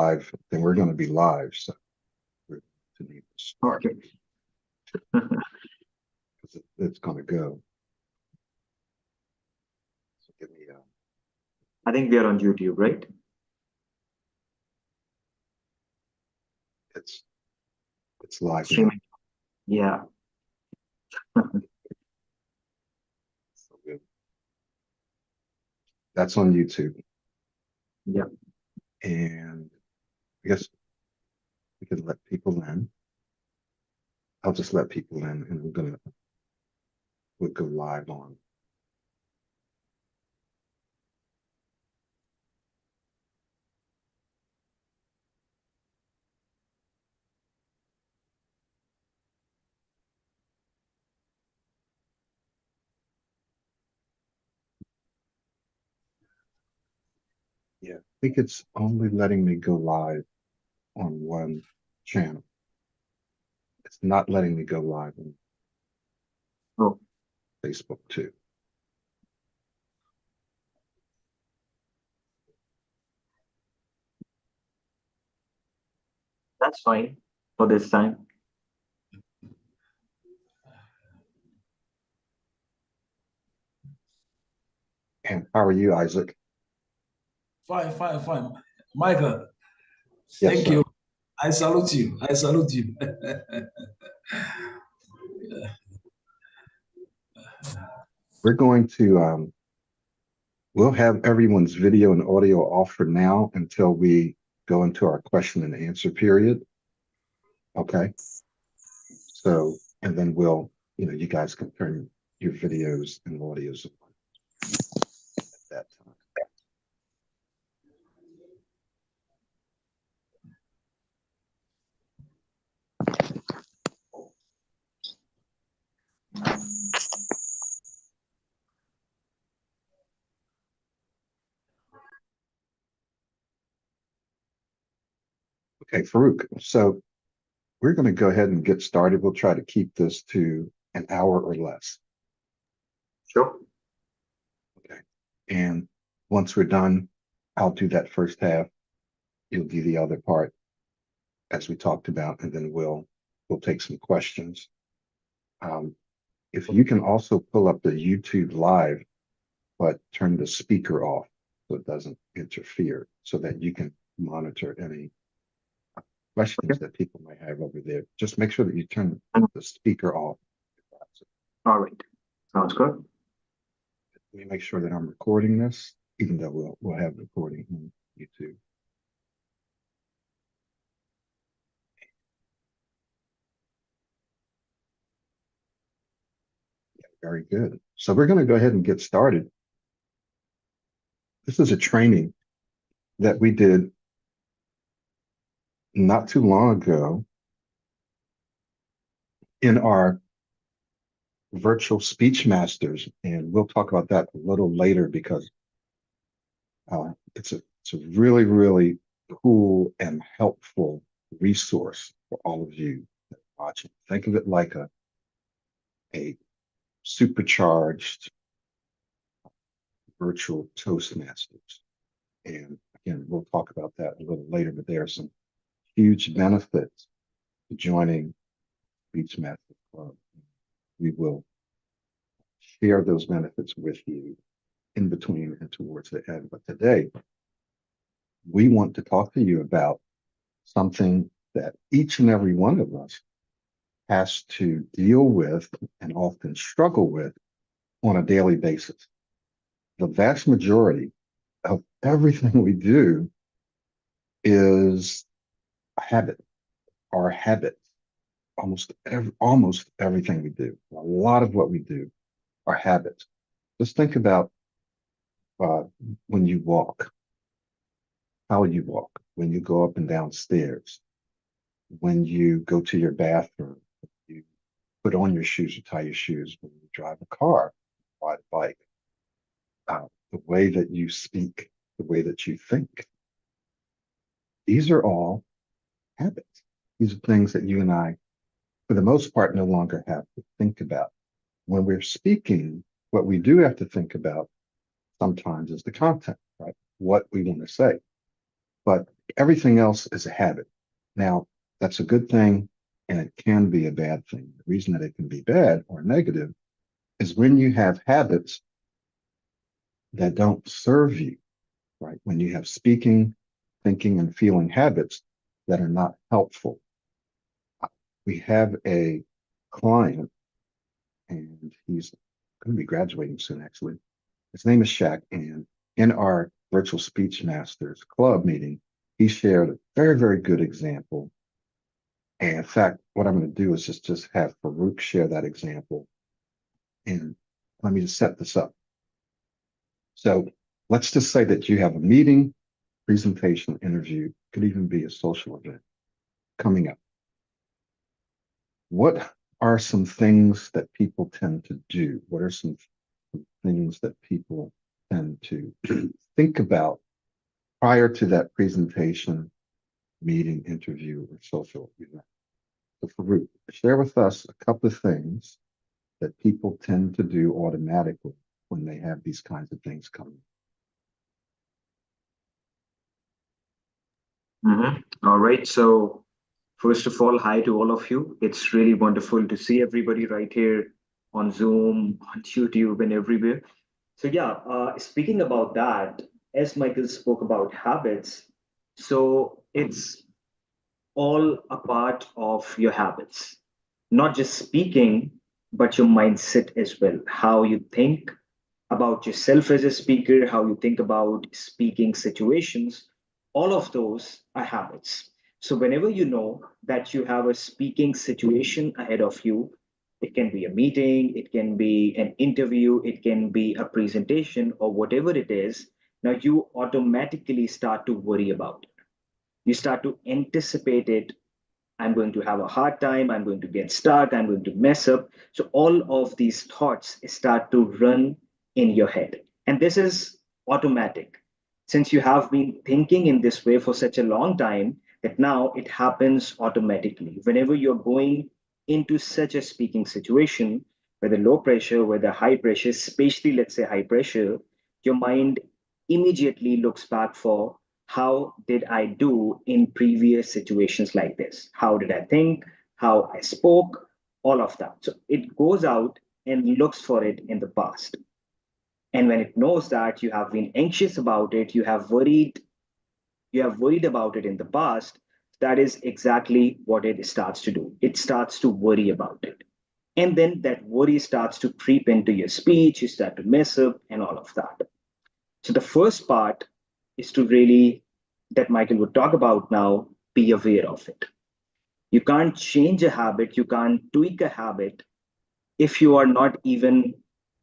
live, then we're going to be live. So we're to need to start. Okay. It's going to go. So give me I think we are on YouTube, right? it's live now. Streaming. Yeah. So good. That's on YouTube. Yeah. And I guess we can let people in. I'll just let people in, and we'll go live on. Yeah, I think it's only letting me go live on one channel. It's not letting me go live on Oh, Facebook too. that's fine for this time. And how are you, Isaac? Fine, fine, fine. Michael, Yes, thank sir. you. I salute you. I salute you. We're going to, we'll have everyone's video and audio off for now until we go into our question and answer period. Okay. So, and then we'll, you guys can turn your videos and audios on at that time. Okay, Farrukh. So we're going to go ahead and get started. We'll try to keep this to an hour or less. Sure. Okay. And once we're done, I'll do that first half. You'll do the other part as we talked about, and then we'll take some questions. If you can also pull up the YouTube live, but turn the speaker off so it doesn't interfere, so that you can monitor any questions that people might have over there. Just make sure that you turn the speaker off. All right. Sounds good. Let me make sure that I'm recording this, even though we'll have recording on YouTube. Yeah, very good. So we're going to go ahead and get started. This is a training that we did not too long ago in our virtual speech masters, and we'll talk about that a little later because it's a really, really cool and helpful resource for all of you that are watching. Think of it like a supercharged virtual Toastmasters. And again, we'll talk about that a little later, but there are some huge benefits to joining Speech Masters Club. We will share those benefits with you in between and towards the end. But today, we want to talk to you about something that each and every one of us has to deal with and often struggle with on a daily basis. The vast majority of everything we do is a habit. Our habits, almost everything we do, a lot of what we do are habits. Just think about when you walk, how you walk, when you go up and down stairs, when you go to your bathroom, you put on your shoes or tie your shoes, when you drive a car, ride a bike, the way that you speak, the way that you think. These are all habits. These are things that you and I, for the most part, no longer have to think about. When we're speaking, what we do have to think about sometimes is the content, right? What we want to say. But Everything else is a habit. Now, that's a good thing, and it can be a bad thing. The reason that it can be bad or negative is when you have habits that don't serve you, right? When you have speaking, thinking, and feeling habits that are not helpful. We have a client, and he's going to be graduating soon, actually. His name is Shaq, and in our virtual speech masters club meeting, he shared a very, very good example. And in fact, what I'm going to do is just have Farrukh share that example. And let me just set this up. So let's just say that you have a meeting, presentation, interview, could even be a social event coming up. What are some things that people tend to do? What are some things that people tend to think about prior to that presentation, meeting, interview, or social event? So Farrukh, share with us a couple of things that people tend to do automatically when they have these kinds of things coming. All right. So first of all, hi to all of you. It's really wonderful to see everybody right here on Zoom, on YouTube, and everywhere. So yeah, speaking about that, as Michael spoke about habits, so it's all a part of your habits, not just speaking, but your mindset as well. How you think about yourself as a speaker, how you think about speaking situations, all of those are habits. So, whenever you know that you have a speaking situation ahead of you, it can be a meeting, it can be an interview, it can be a presentation, or whatever it is, now you automatically start to worry about it. You start to anticipate it. I'm going to have a hard time. I'm going to get stuck. I'm going to mess up. So all of these thoughts start to run in your head. And this is automatic. Since you have been thinking in this way for such a long time, that now it happens automatically. Whenever you're going into such a speaking situation, whether low pressure, whether high pressure, especially let's say high pressure, your mind immediately looks back for how did I do in previous situations like this? How did I think? How I spoke? All of that. So it goes out and looks for it in the past. And when it knows that you have been anxious about it, you have worried about it in the past, that is exactly what it starts to do. It starts to worry about it. And then that worry starts to creep into your speech, you start to mess up, and all of that. So the first part is to really, that Michael would talk about now, be aware of it. You can't change a habit, you can't tweak a habit if you're not even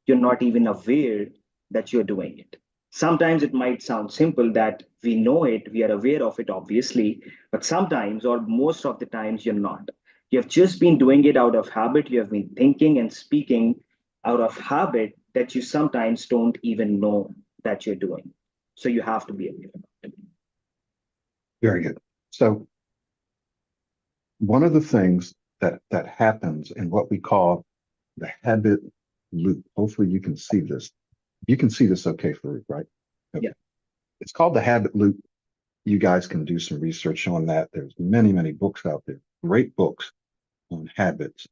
aware that you're doing it. Sometimes it might sound simple that we know it, we are aware of it, obviously, but sometimes or most of the times you're not. You have just been doing it out of habit, you have been thinking and speaking out of habit that you sometimes don't even know that you're doing. So you have to be aware of it. Very good. So one of the things that happens in what we call the habit loop. Hopefully you can see this. You can see this okay, Farrukh, right? Okay. Yeah. It's called the habit loop. You guys can do some research on that. There's many, many books out there, great books on habits.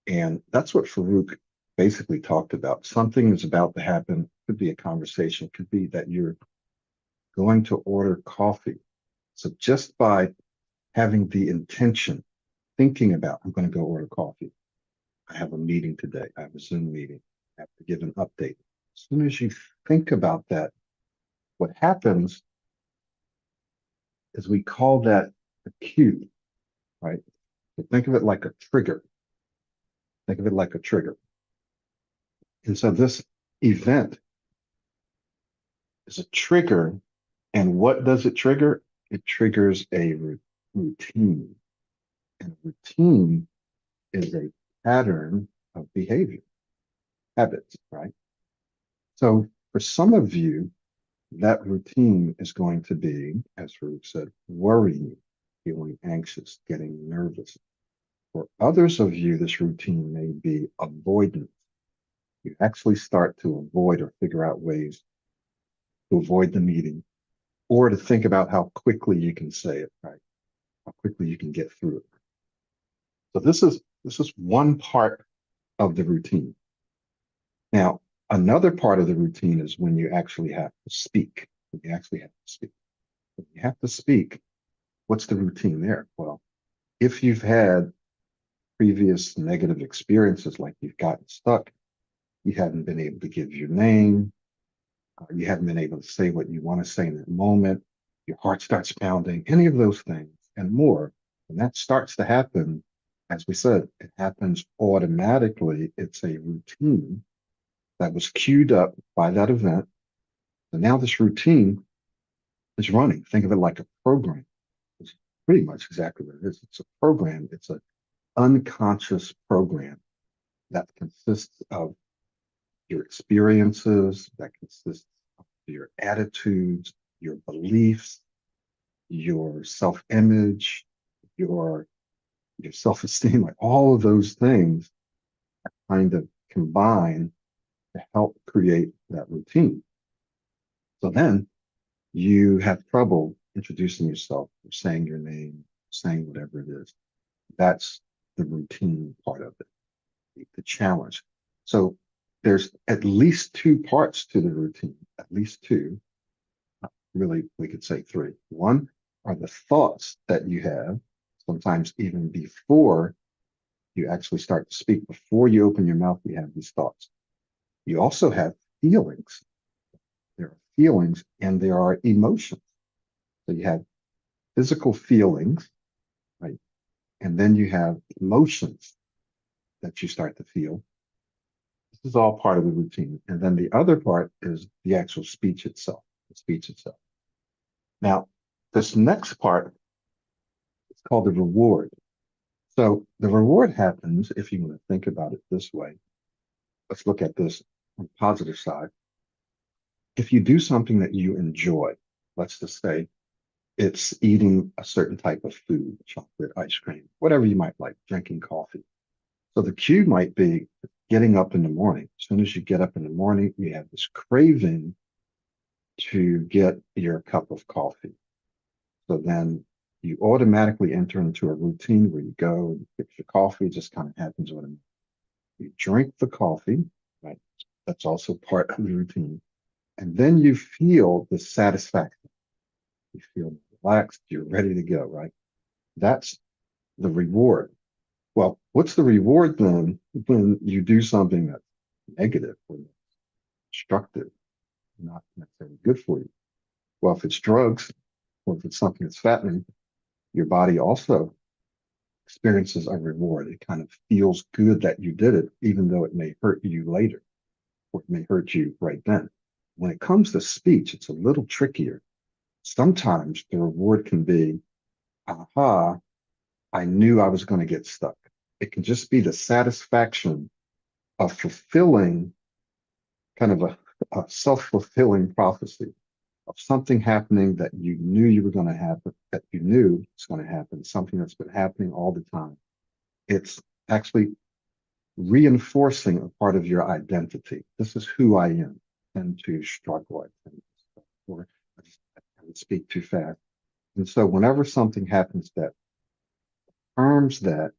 And that's what Farrukh basically talked about. Something is about to happen. Could be a conversation, could be that you're going to order coffee. So just by having the intention, thinking about, I'm going to go order coffee. I have a meeting today. I have a Zoom meeting. I have to give an update. As soon as you think about that, what happens is we call that a cue, right? So think of it like a trigger. Think of it like a trigger. And so this event is a trigger. And what does it trigger? It triggers a routine. And routine is a pattern of behavior, habits, right? So for some of you, that routine is going to be, as Farrukh said, worrying, feeling anxious, getting nervous. For others of you, this routine may be avoidance. You actually start to avoid or figure out ways to avoid the meeting, or to think about how quickly you can say it, right? How quickly you can get through it. So this is one part of the routine. Now, another part of the routine is when you actually have to speak. When you actually have to speak. When you have to speak, what's the routine there? Well, if you've had previous negative experiences, like you've gotten stuck, you haven't been able to give your name, you haven't been able to say what you want to say in that moment, your heart starts pounding, any of those things and more. And that starts to happen, as we said, it happens automatically. It's a routine that was queued up by that event. And now this routine is running. Think of it like a program. It's pretty much exactly what it is. It's a program. It's an unconscious program that consists of your experiences, that consists of your attitudes, your beliefs, your self-image, your self-esteem, like all of those things kind of combine to help create that routine. So then you have trouble introducing yourself or saying your name, saying whatever it is. That's the routine part of it, the challenge. So there's at least two parts to the routine, at least two. Really, we could say three. One are the thoughts that you have, sometimes even before you actually start to speak, before you open your mouth, you have these thoughts. You also have feelings. There are feelings and there are emotions. So you have physical feelings, right? And then you have emotions that you start to feel. This is all part of the routine. And then the other part is the actual speech itself, the speech itself. Now, this next part is called the reward. So the reward happens, if you want to think about it this way. Let's look at this on the positive side. If you do something that you enjoy, let's just say it's eating a certain type of food, chocolate, ice cream, whatever you might like, drinking coffee. So the cue might be getting up in the morning. As soon as you get up in the morning, you have this craving to get your cup of coffee. So then you automatically enter into a routine where you go and get your coffee. It just kind of happens automatically. You drink the coffee, right? That's also part of the routine. And then you feel the satisfaction. You feel relaxed. You're ready to go, right? That's the reward. Well, what's the reward then when you do something that's negative or destructive, not necessarily good for you? Well, if it's drugs or if it's something that's fattening, your body also experiences a reward. It kind of feels good that you did it, even though it may hurt you later or it may hurt you right then. When it comes to speech, it's a little trickier. Sometimes the reward can be, aha, I knew I was going to get stuck. It can just be the satisfaction of fulfilling kind of a self-fulfilling prophecy of something happening that you knew you were going to happen, that you knew it's going to happen, something that's been happening all the time. It's actually reinforcing a part of your identity. This is who I am. And to struggle, I think, or I would speak too fast. And so whenever something happens that harms that,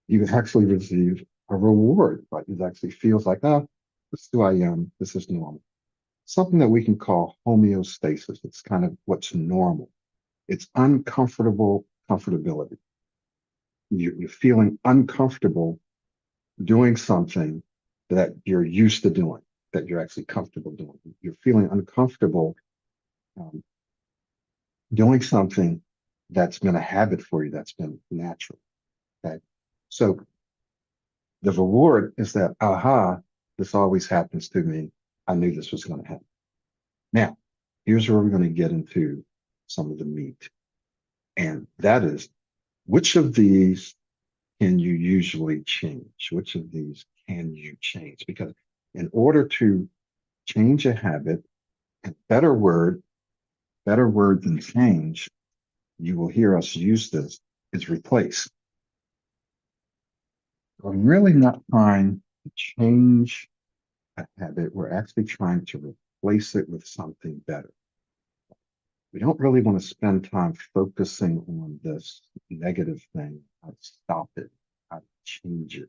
you actually receive a reward, right? It actually feels like, oh, this is who I am. This is normal. Something that we can call homeostasis. It's kind of what's normal. It's uncomfortable comfortability. You're feeling uncomfortable doing something that you're used to doing, that you're actually comfortable doing. You're feeling uncomfortable um, doing something that's been a habit for you, that's been natural. Okay. So the reward is that, aha, this always happens to me. I knew this was going to happen. Now, here's where we're going to get into some of the meat. And that is, which of these can you usually change? Which of these can you change? Because in order to change a habit, a better word than change, you will hear us use this, is replace. We're really not trying to change a habit. We're actually trying to replace it with something better. We don't really want to spend time focusing on this negative thing, how to stop it, how to change it.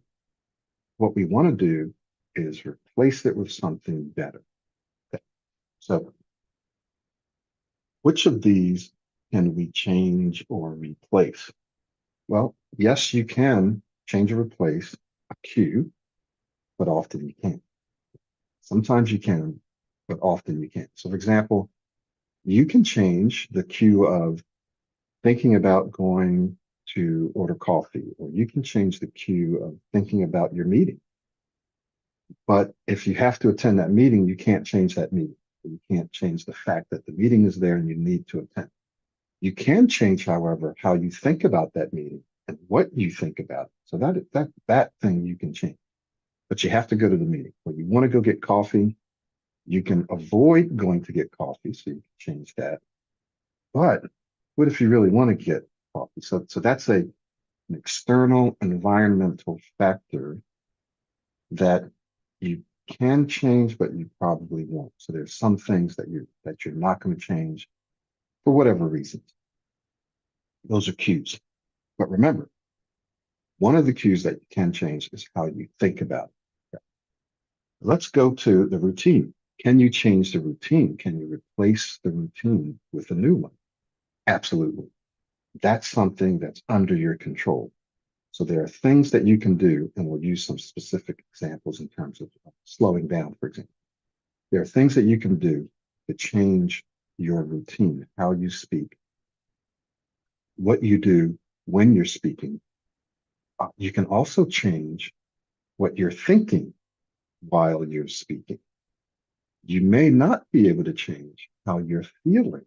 What we want to do is replace it with something better. Okay. So, which of these can we change or replace? Well, yes, you can change or replace a cue, but often you can't. Sometimes you can, but often you can't. So, for example, you can change the cue of thinking about going to order coffee, or you can change the cue of thinking about your meeting. But if you have to attend that meeting, you can't change that meeting. You can't change the fact that the meeting is there and you need to attend. You can change, however, how you think about that meeting and what you think about it. So that thing you can change. But you have to go to the meeting. When you want to go get coffee, you can avoid going to get coffee, so you can change that. But what if you really want to get coffee? So that's an external environmental factor that you can change, but you probably won't. So there's some things that you're not going to change for whatever reasons. Those are cues. But remember, one of the cues that you can change is how you think about it. Okay. Let's go to the routine. Can you change the routine? Can you replace the routine with a new one? Absolutely. That's something that's under your control. So there are things that you can do, and we'll use some specific examples in terms of slowing down, for example. There are things that you can do to change your routine, how you speak, what you do when you're speaking. You can also change what you're thinking while you're speaking. You may not be able to change how you're feeling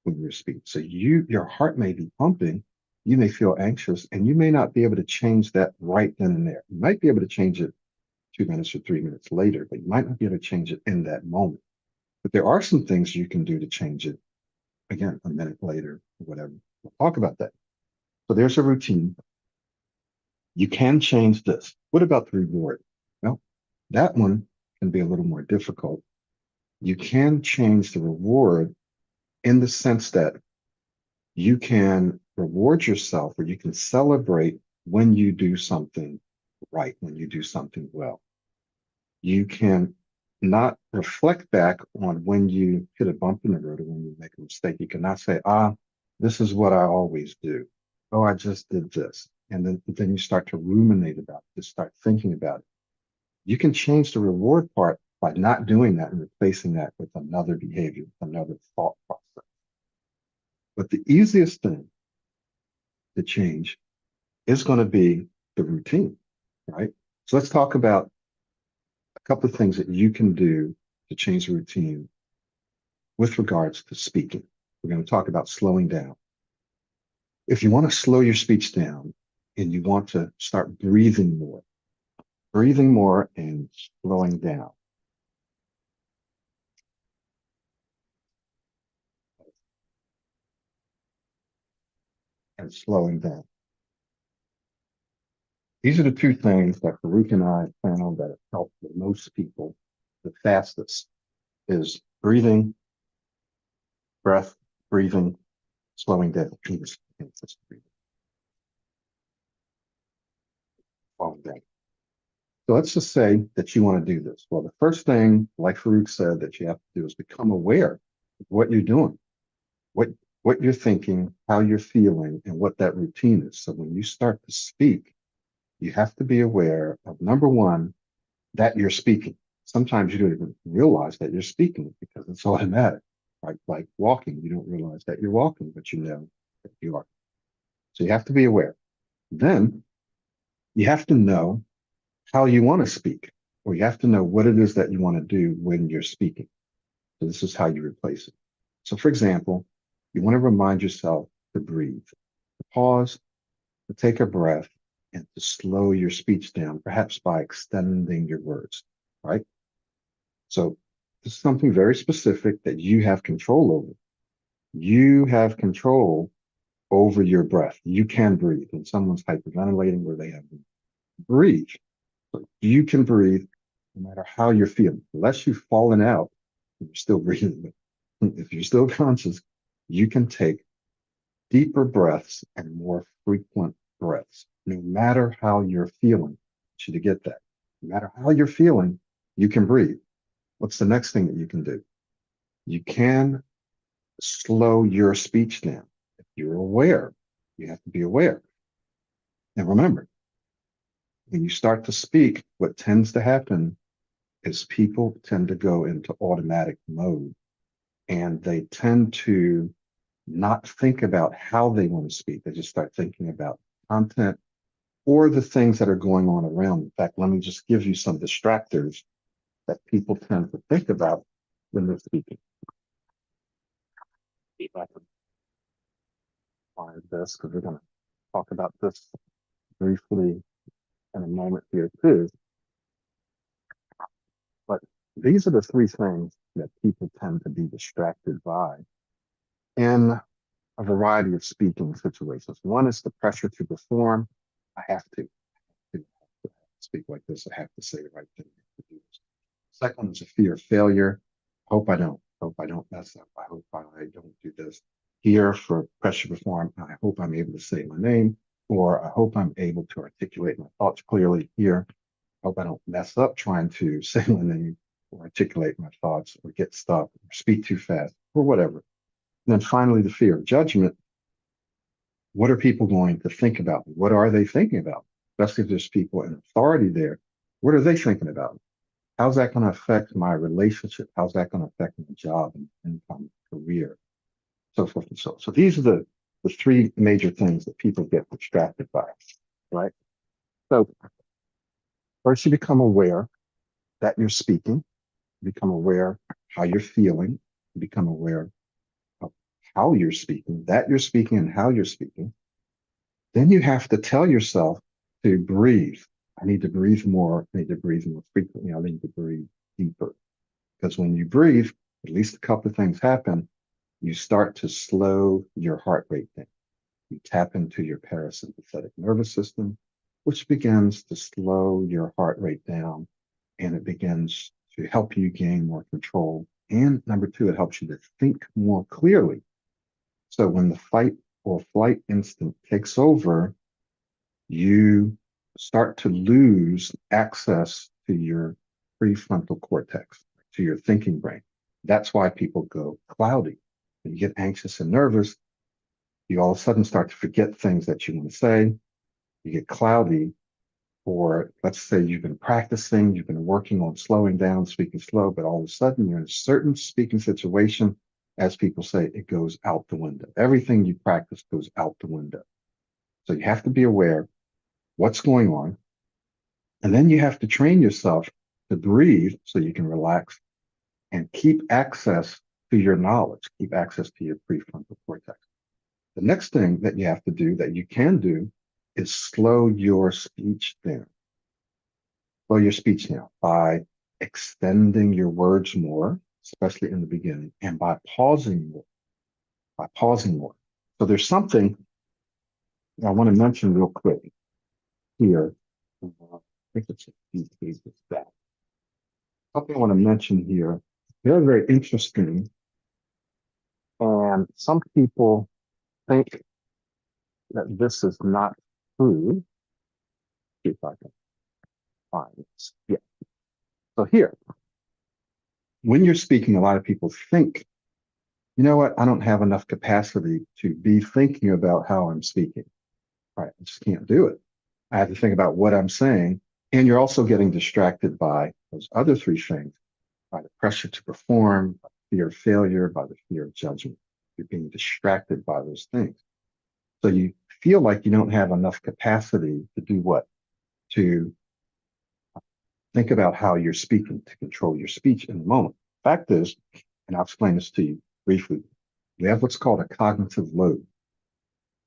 when you're speaking. So your heart may be pumping, you may feel anxious, and you may not be able to change that right then and there. You might be able to change it 2 minutes or 3 minutes later, but you might not be able to change it in that moment. But there are some things you can do to change it, again, a minute later, or whatever. We'll talk about that. So there's a routine. You can change this. What about the reward? Well, that one can be a little more difficult. You can change the reward in the sense that you can reward yourself, or you can celebrate when you do something right, when you do something well. You can not reflect back on when you hit a bump in the road or when you make a mistake. You cannot say, this is what I always do. Oh, I just did this. And then you start to ruminate about it, just start thinking about it. You can change the reward part by not doing that and replacing that with another behavior, another thought process. But the easiest thing to change is going to be the routine, right? So let's talk about a couple of things that you can do to change the routine with regards to speaking. We're going to talk about slowing down. If you want to slow your speech down and you want to start breathing more and slowing down. And slowing down. These are the two things that Farrukh and I found that have helped the most people the fastest is breathing, breath, breathing, slowing down. Slowing down. So let's just say that you want to do this. Well, the first thing, like Farrukh said, that you have to do is become aware of what you're doing, what you're thinking, how you're feeling, and what that routine is. So when you start to speak, you have to be aware of, number one, that you're speaking. Sometimes you don't even realize that you're speaking because it's automatic, right? Like walking, you don't realize that you're walking, but you know that you are. So you have to be aware. Then you have to know how you want to speak, or you have to know what it is that you want to do when you're speaking. So this is how you replace it. So for example, you want to remind yourself to breathe, to pause, to take a breath, and to slow your speech down, perhaps by extending your words, right? So this is something very specific that you have control over. You have control over your breath. You can breathe. When someone's hyperventilating or they have to breathe, so you can breathe no matter how you're feeling. Unless you've fallen out, you're still breathing. But if you're still conscious, you can take deeper breaths and more frequent breaths, no matter how you're feeling. I want you to get that. No matter how you're feeling, you can breathe. What's the next thing that you can do? You can slow your speech down. If you're aware, you have to be aware. And remember, when you start to speak, what tends to happen is people tend to go into automatic mode, and they tend to not think about how they want to speak. They just start thinking about content or the things that are going on around. In fact, let me just give you some distractors that people tend to think about when they're speaking. If I can find this, because we're going to talk about this briefly in a moment here too. But these are the three things that people tend to be distracted by in a variety of speaking situations. One is the pressure to perform. I have to speak like this. I have to say the right thing. Second is a fear of failure. Hope I don't mess up. I hope I don't do this. Here for pressure to perform, I hope I'm able to say my name, or I hope I'm able to articulate my thoughts clearly. Here, I hope I don't mess up trying to say my name or articulate my thoughts or get stuck or speak too fast or whatever. And then finally, the fear of judgment. What are people going to think about me? What are they thinking about? Especially if there's people in authority there. What are they thinking about? How's that going to affect my relationship? How's that going to affect my job and income, career, so forth and so on. So these are the three major things that people get distracted by, right? So first you become aware that you're speaking, you become aware how you're feeling, you become aware of how you're speaking, that you're speaking and how you're speaking. Then you have to tell yourself to breathe. I need to breathe more. I need to breathe more frequently. I need to breathe deeper. Because when you breathe, at least a couple of things happen. You start to slow your heart rate down. You tap into your parasympathetic nervous system, which begins to slow your heart rate down, and it begins to help you gain more control. And number two, it helps you to think more clearly. So when the fight or flight instinct takes over, you start to lose access to your prefrontal cortex, to your thinking brain. That's why people go cloudy. When you get anxious and nervous, you all of a sudden start to forget things that you want to say. You get cloudy, or let's say you've been practicing, you've been working on slowing down, speaking slow, but all of a sudden you're in a certain speaking situation, as people say, it goes out the window. Everything you practice goes out the window. So you have to be aware what's going on. And then you have to train yourself to breathe so you can relax and keep access to your knowledge, keep access to your prefrontal cortex. The next thing that you have to do that you can do is slow your speech down. Slow your speech down by extending your words more, especially in the beginning, and by pausing more. By pausing more. So there's something I want to mention real quick here. I think it's a few pages back. Something I want to mention here, very, very interesting. And some people think that this is not true. See if I can find this. Yeah. So here, when you're speaking, a lot of people think, you know what, I don't have enough capacity to be thinking about how I'm speaking. All right, I just can't do it. I have to think about what I'm saying. And you're also getting distracted by those other three things, by the pressure to perform, by the fear of failure, by the fear of judgment. You're being distracted by those things. So you feel like you don't have enough capacity to do what? To think about how you're speaking, to control your speech in the moment. Fact is, and I'll explain this to you briefly, we have what's called a cognitive load.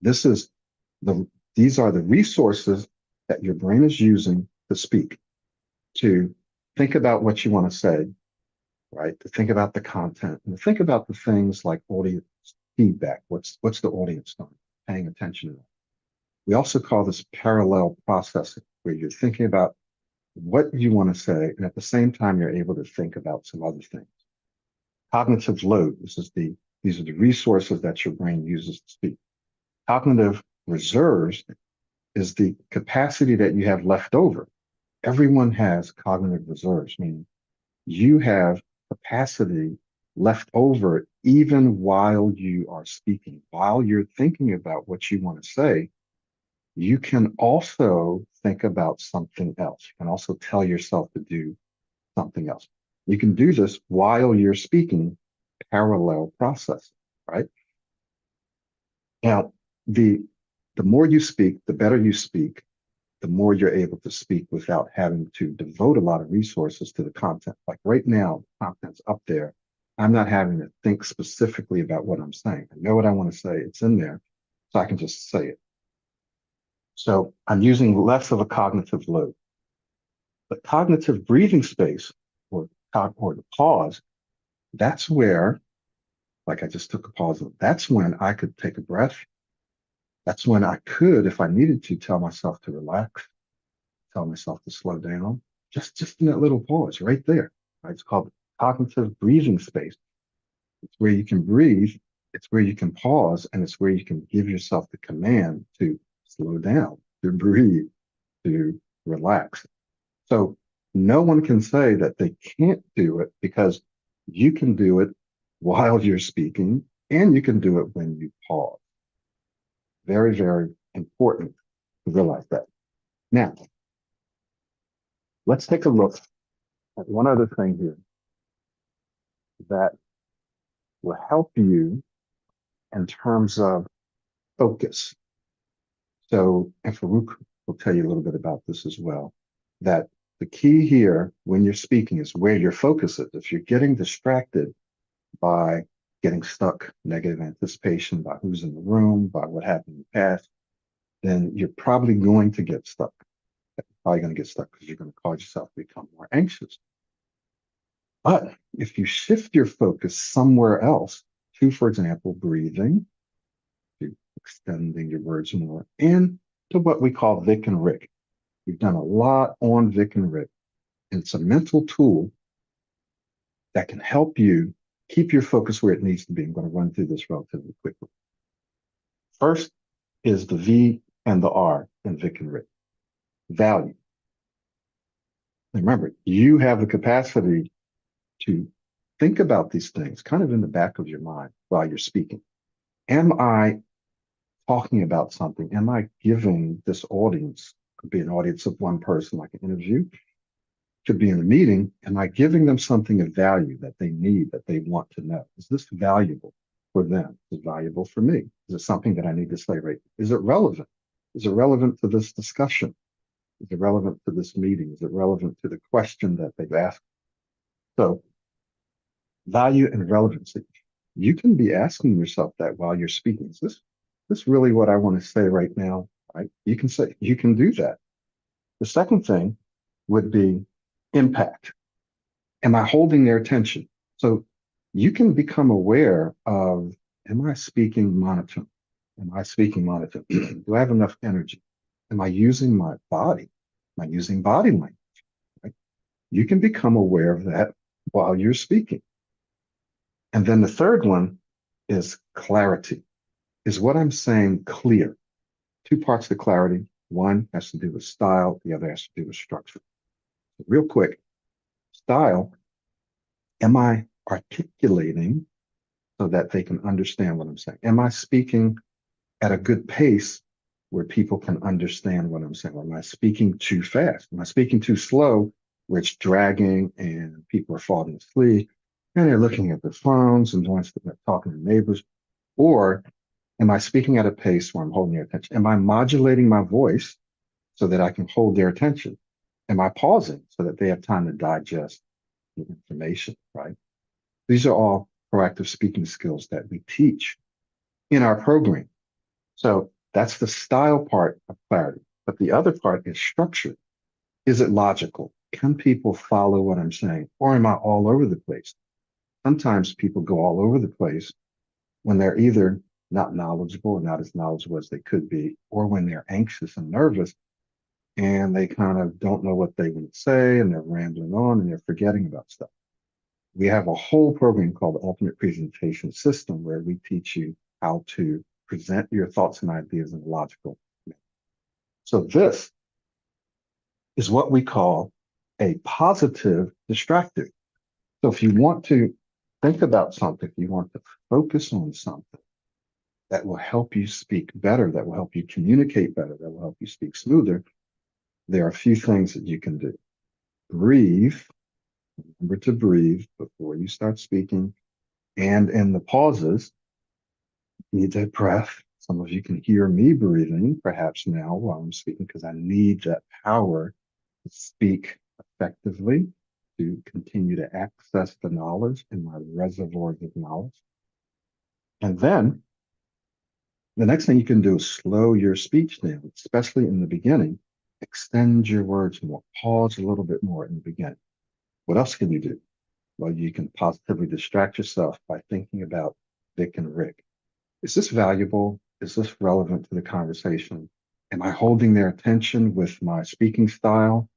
These are the resources that your brain is using to speak, to think about what you want to say, right? To think about the content and to think about the things like audience feedback. What's the audience doing? Paying attention to that. We also call this parallel processing, where you're thinking about what you want to say, and at the same time, you're able to think about some other things. Cognitive load, this is the These are the resources that your brain uses to speak. Cognitive reserves is the capacity that you have left over. Everyone has cognitive reserves, meaning you have capacity left over even while you are speaking, while you're thinking about what you want to say. You can also think about something else. You can also tell yourself to do something else. You can do this while you're speaking, parallel processing, right? Now, the more you speak, the better you speak, the more you're able to speak without having to devote a lot of resources to the content. Like right now, the content's up there. I'm not having to think specifically about what I'm saying. I know what I want to say. It's in there, so I can just say it. So I'm using less of a cognitive load. But cognitive breathing space or the pause, that's where, like I just took a pause, that's when I could take a breath. That's when I could, if I needed to, tell myself to relax, tell myself to slow down, just in that little pause right there. Right? It's called cognitive breathing space. It's where you can breathe, it's where you can pause, and it's where you can give yourself the command to slow down, to breathe, to relax. So no one can say that they can't do it because you can do it while you're speaking and you can do it when you pause. Very, very important to realize that. Now, let's take a look at one other thing here that will help you in terms of focus. So, and Farrukh will tell you a little bit about this as well, that the key here when you're speaking is where your focus is. If you're getting distracted by getting stuck, negative anticipation, by who's in the room, by what happened in the past, then you're probably going to get stuck. You're probably going to get stuck because you're going to cause yourself to become more anxious. But if you shift your focus somewhere else to, for example, breathing, to extending your words more, and to what we call Vic and Rick. We've done a lot on Vic and Rick. And it's a mental tool that can help you keep your focus where it needs to be. I'm going to run through this relatively quickly. First is the V and the R in Vic and Rick. Value. And remember, you have the capacity to think about these things kind of in the back of your mind while you're speaking. Am I talking about something? Am I giving this audience, could be an audience of one person like an interview, could be in a meeting, am I giving them something of value that they need, that they want to know? Is this valuable for them? Is it valuable for me? Is it something that I need to say right? Is it relevant? Is it relevant to this discussion? Is it relevant to this meeting? Is it relevant to the question that they've asked? So value and relevancy. You can be asking yourself that while you're speaking. Is this really what I want to say right now? Right? You can do that. The second thing would be impact. Am I holding their attention? So you can become aware of, am I speaking monotone? Am I speaking monotone? Do I have enough energy? Am I using my body? Am I using body language? Right? You can become aware of that while you're speaking. And then the third one is clarity. Is what I'm saying clear? Two parts to clarity. One has to do with style, the other has to do with structure. So real quick, style, am I articulating so that they can understand what I'm saying? Am I speaking at a good pace where people can understand what I'm saying? Or am I speaking too fast? Am I speaking too slow where it's dragging and people are falling asleep and they're looking at their phones and talking to neighbors? Or am I speaking at a pace where I'm holding their attention? Am I modulating my voice so that I can hold their attention? Am I pausing so that they have time to digest the information, right? These are all proactive speaking skills that we teach in our program. So that's the style part of clarity. But the other part is structure. Is it logical? Can people follow what I'm saying? Or am I all over the place? Sometimes people go all over the place when they're either not knowledgeable or not as knowledgeable as they could be, or when they're anxious and nervous and they kind of don't know what they want to say and they're rambling on and they're forgetting about stuff. We have a whole program called the Ultimate Presentation System where we teach you how to present your thoughts and ideas in a logical manner. So this is what we call a positive distractor. So if you want to think about something, if you want to focus on something that will help you speak better, that will help you communicate better, that will help you speak smoother, there are a few things that you can do. Breathe. Remember to breathe before you start speaking. And in the pauses, need that breath. Some of you can hear me breathing perhaps now while I'm speaking because I need that power to speak effectively, to continue to access the knowledge in my reservoirs of knowledge. And then the next thing you can do is slow your speech down, especially in the beginning. Extend your words more, pause a little bit more in the beginning. What else can you do? Well, you can positively distract yourself by thinking about Vic and Rick. Is this valuable? Is this relevant to the conversation? Am I holding their attention with my speaking style?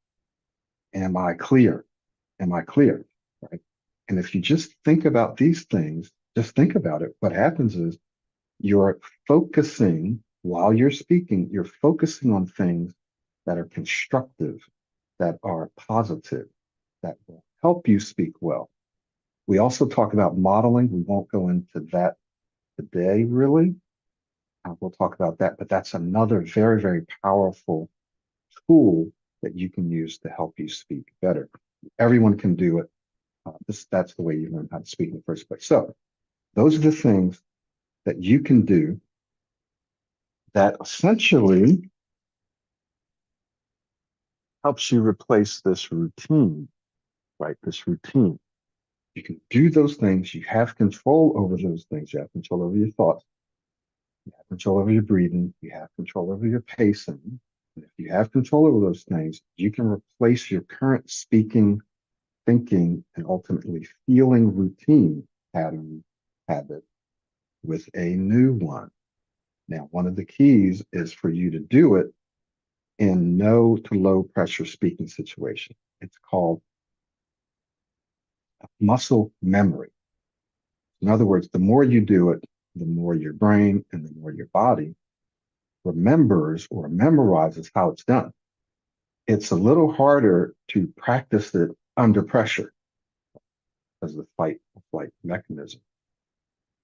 Am I clear? Am I clear? Right? And if you just think about these things, just think about it. What happens is you're focusing while you're speaking, you're focusing on things that are constructive, that are positive, that will help you speak well. We also talk about modeling. We won't go into that today, really. We'll talk about that, but that's another very, very powerful tool that you can use to help you speak better. Everyone can do it. That's the way you learn how to speak in the first place. So those are the things that you can do that essentially helps you replace this routine, right? This routine. You can do those things. You have control over those things. You have control over your thoughts. You have control over your breathing. You have control over your pacing. And if you have control over those things, you can replace your current speaking, thinking, and ultimately feeling routine pattern habit with a new one. Now, one of the keys is for you to do it in no to low pressure speaking situation. It's called muscle memory. In other words, the more you do it, the more your brain and the more your body remembers or memorizes how it's done. It's a little harder to practice it under pressure as the fight or flight mechanism.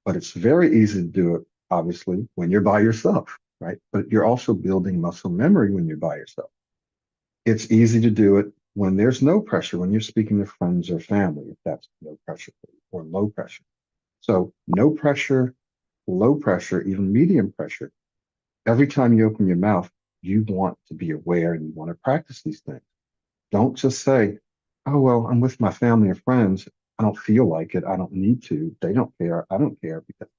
But it's very easy to do it, obviously, when you're by yourself, right? But you're also building muscle memory when you're by yourself. It's easy to do it when there's no pressure, when you're speaking to friends or family, if that's no pressure or low pressure. So no pressure, low pressure, even medium pressure. Every time you open your mouth, you want to be aware and you want to practice these things. Don't just say, oh, well, I'm with my family and friends. I don't feel like it. I don't need to. They don't care. I don't care, because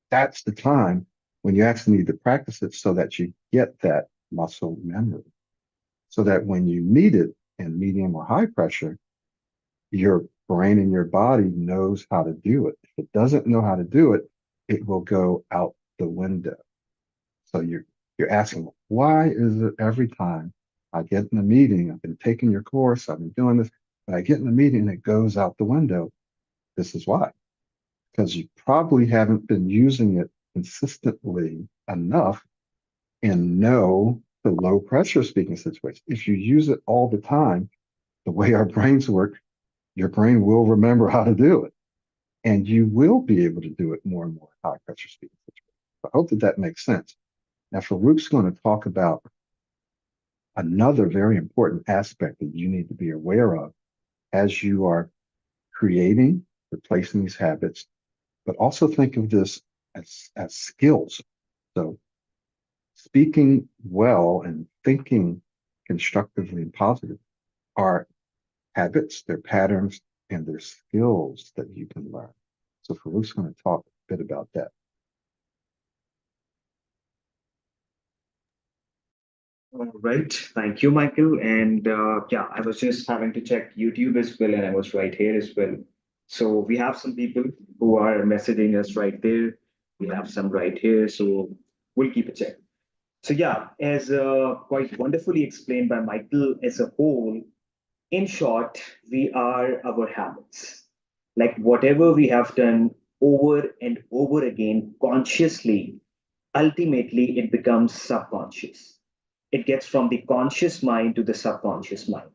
that's the time when you actually need to practice it so that you get that muscle memory. So that when you need it in medium or high pressure, your brain and your body knows how to do it. If it doesn't know how to do it, it will go out the window. So you're asking, why is it every time I get in a meeting, I've been taking your course, I've been doing this, but I get in a meeting and it goes out the window? This is why. Because you probably haven't been using it consistently enough in no to low pressure speaking situations. If you use it all the time, the way our brains work, your brain will remember how to do it. And you will be able to do it more and more high pressure speaking situations. I hope that makes sense. Now, Farrukh's going to talk about another very important aspect that you need to be aware of as you are creating, replacing these habits, but also think of this as skills. So speaking well and thinking constructively and positive are habits, they're patterns, and they're skills that you can learn. So Farrukh's going to talk a bit about that. All right. Thank you, Michael. And yeah, I was just having to check YouTube as well, and I was right here as well. So we have some people who are messaging us right there. We have some right here. So we'll keep a check. So yeah, as quite wonderfully explained by Michael as a whole, in short, we are our habits. Like whatever we have done over and over again consciously, ultimately it becomes subconscious. It gets from the conscious mind to the subconscious mind.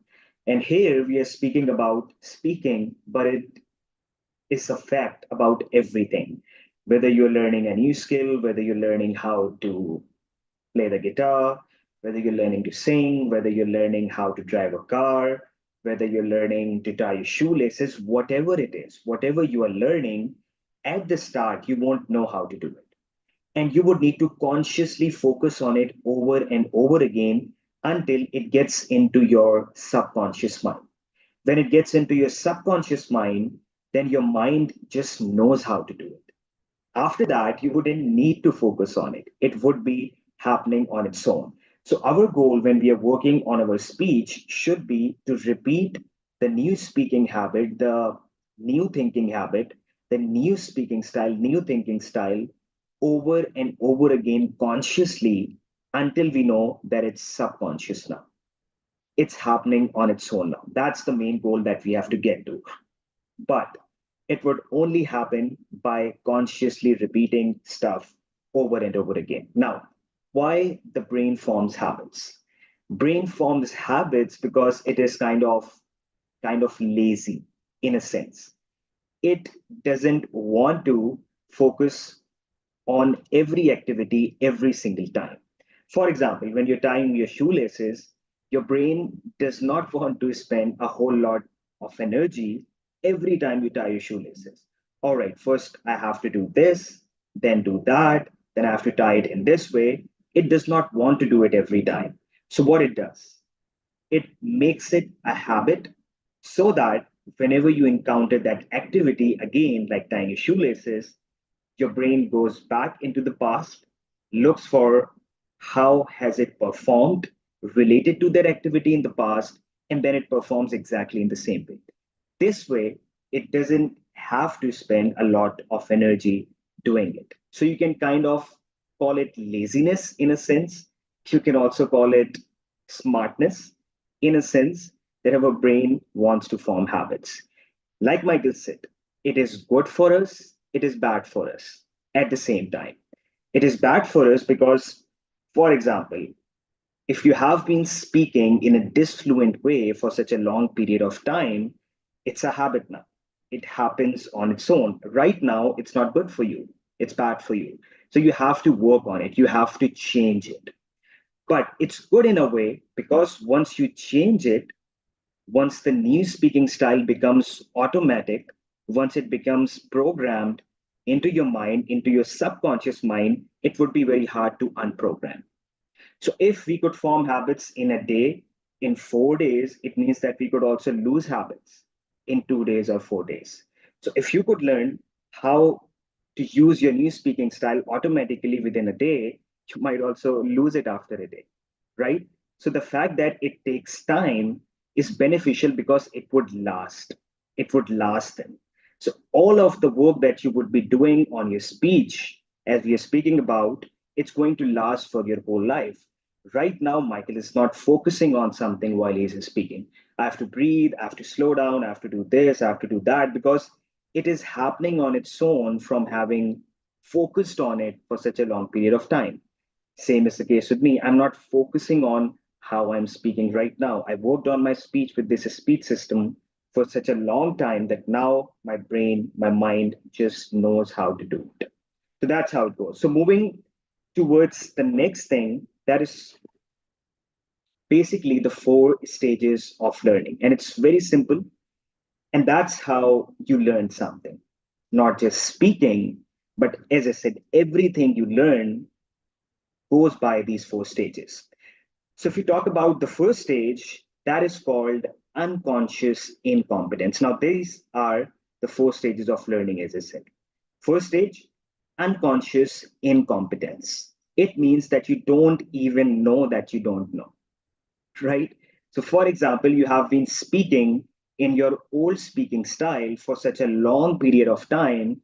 And here we are speaking about speaking, but it is a fact about everything. Whether you're learning a new skill, whether you're learning how to play the guitar, whether you're learning to sing, whether you're learning how to drive a car, whether you're learning to tie your shoelaces, whatever it is, whatever you are learning, at the start, you won't know how to do it. And you would need to consciously focus on it over and over again until it gets into your subconscious mind. When it gets into your subconscious mind, then your mind just knows how to do it. After that, you wouldn't need to focus on it. It would be happening on its own. So, our goal when we are working on our speech should be to repeat the new speaking habit, the new thinking habit, the new speaking style, new thinking style over and over again consciously until we know that it's subconscious now. It's happening on its own now. That's the main goal that we have to get to. But it would only happen by consciously repeating stuff over and over again. Now, why the brain forms habits? Brain forms habits because it is kind of lazy in a sense. It doesn't want to focus on every activity every single time. For example, when you're tying your shoelaces, your brain does not want to spend a whole lot of energy every time you tie your shoelaces. All right, first I have to do this, then do that, then I have to tie it in this way. It does not want to do it every time. So, what it does, it makes it a habit so that whenever you encounter that activity again, like tying your shoelaces, your brain goes back into the past, looks for how has it performed related to that activity in the past, and then it performs exactly in the same way. This way, it doesn't have to spend a lot of energy doing it. So you can kind of call it laziness in a sense. You can also call it smartness in a sense that our brain wants to form habits. Like Michael said, it is good for us, it is bad for us at the same time. It is bad for us because, for example, if you have been speaking in a disfluent way for such a long period of time, it's a habit now. It happens on its own. Right now, it's not good for you, it's bad for you. So you have to work on it, you have to change it. But it's good in a way because once you change it, once the new speaking style becomes automatic, once it becomes programmed into your mind, into your subconscious mind, it would be very hard to unprogram. So, if we could form habits in a day, in 4 days, it means that we could also lose habits in 2 days or 4 days. So, if you could learn how to use your new speaking style automatically within a day, you might also lose it after a day, right? So, the fact that it takes time is beneficial because it would last. It would last them. So, all of the work that you would be doing on your speech, as we are speaking about, it's going to last for your whole life. Right now, Michael is not focusing on something while he's speaking. I have to breathe, I have to slow down, I have to do this, I have to do that, because it is happening on its own from having focused on it for such a long period of time. Same is the case with me. I'm not focusing on how I'm speaking right now. I worked on my speech with this speech system for such a long time that now my brain, my mind just knows how to do it. So that's how it goes. So moving towards the next thing, that is basically the 4 stages of learning. And it's very simple. And that's how you learn something, not just speaking, but as I said, everything you learn goes by these 4 stages. So if you talk about the first stage, that is called unconscious incompetence. Now, these are the 4 stages of learning, as I said. First stage, unconscious incompetence. It means that you don't even know that you don't know, right? So, for example, you have been speaking in your old speaking style for such a long period of time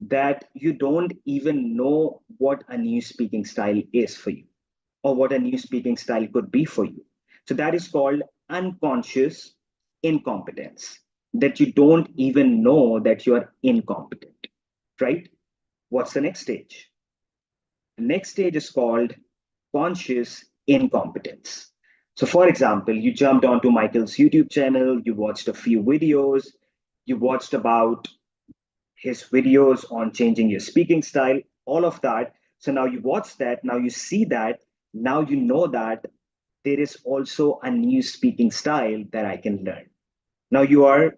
that you don't even know what a new speaking style is for you or what a new speaking style could be for you. So, that is called unconscious incompetence. that you don't even know that you are incompetent, right? What's the next stage? The next stage is called conscious incompetence. So, for example, you jumped onto Michael's YouTube channel, you watched a few videos, you watched about his videos on changing your speaking style, all of that. So now you watch that, now you see that, now you know that there is also a new speaking style that I can learn. Now you are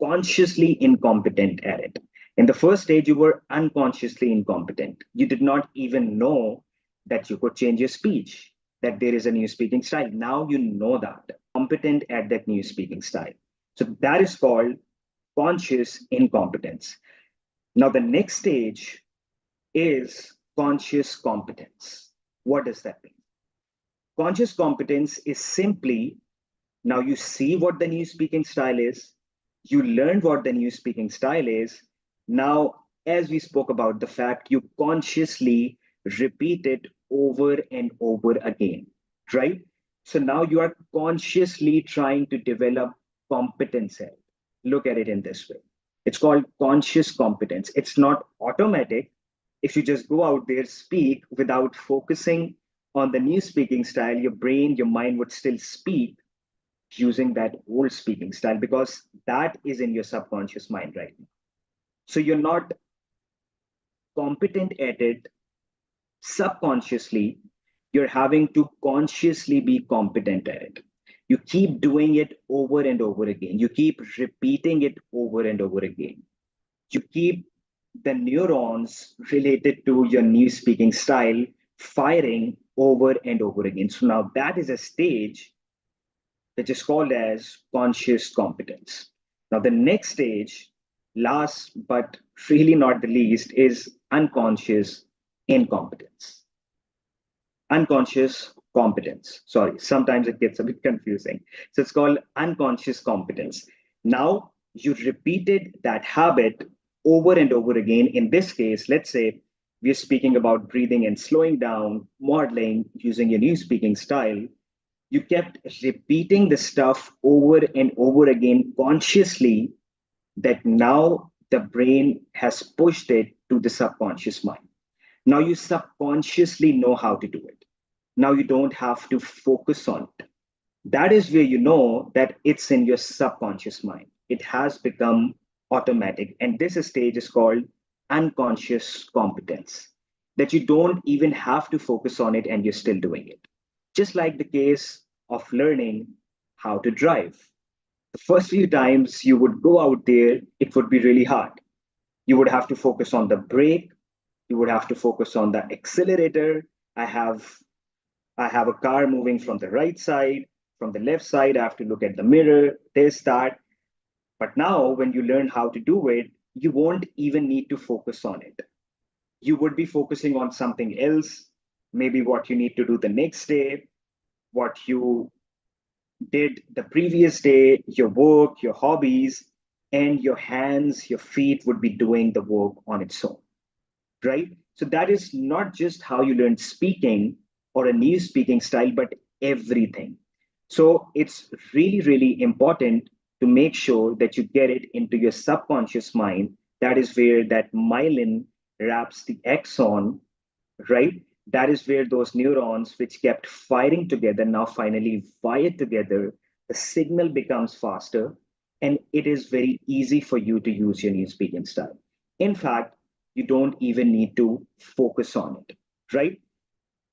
consciously incompetent at it. In the first stage, you were unconsciously incompetent. You did not even know that you could change your speech, that there is a new speaking style. Now you know that, competent at that new speaking style. So that is called conscious incompetence. Now, the next stage is conscious competence. What does that mean? Conscious competence is simply now you see what the new speaking style is, you learn what the new speaking style is. Now, as we spoke about the fact, you consciously repeat it over and over again, right? So now you are consciously trying to develop competence. Look at it in this way. It's called conscious competence. It's not automatic. If you just go out there, speak without focusing on the new speaking style, your brain, your mind would still speak using that old speaking style because that is in your subconscious mind right now. So you're not competent at it subconsciously, you're having to consciously be competent at it. You keep doing it over and over again. You keep repeating it over and over again. You keep the neurons related to your new speaking style firing over and over again. So now that is a stage which is called as conscious competence. Now, the next stage, last but really not the least, is unconscious incompetence. Unconscious competence. Sorry, sometimes it gets a bit confusing. So it's called unconscious competence. Now, you repeated that habit over and over again. In this case, let's say we're speaking about breathing and slowing down, modeling, using your new speaking style. You kept repeating the stuff over and over again consciously that now the brain has pushed it to the subconscious mind. Now you subconsciously know how to do it. Now you don't have to focus on it. That is where you know that it's in your subconscious mind. It has become automatic. And this stage is called unconscious competence, that you don't even have to focus on it and you're still doing it. Just like the case of learning how to drive. The first few times you would go out there, it would be really hard. You would have to focus on the brake, you would have to focus on the accelerator. I have I have a car moving from the right side, from the left side, I have to look at the mirror, this, that. But now when you learn how to do it, you won't even need to focus on it. You would be focusing on something else, maybe what you need to do the next day, what you did the previous day, your work, your hobbies, and your hands, your feet would be doing the work on its own, right? So that is not just how you learn speaking or a new speaking style, but everything. So it's really, really important to make sure that you get it into your subconscious mind. That is where that myelin wraps the axon, right? That is where those neurons, which kept firing together, now finally wire together. The signal becomes faster, and it is very easy for you to use your new speaking style. In fact, you don't even need to focus on it, right?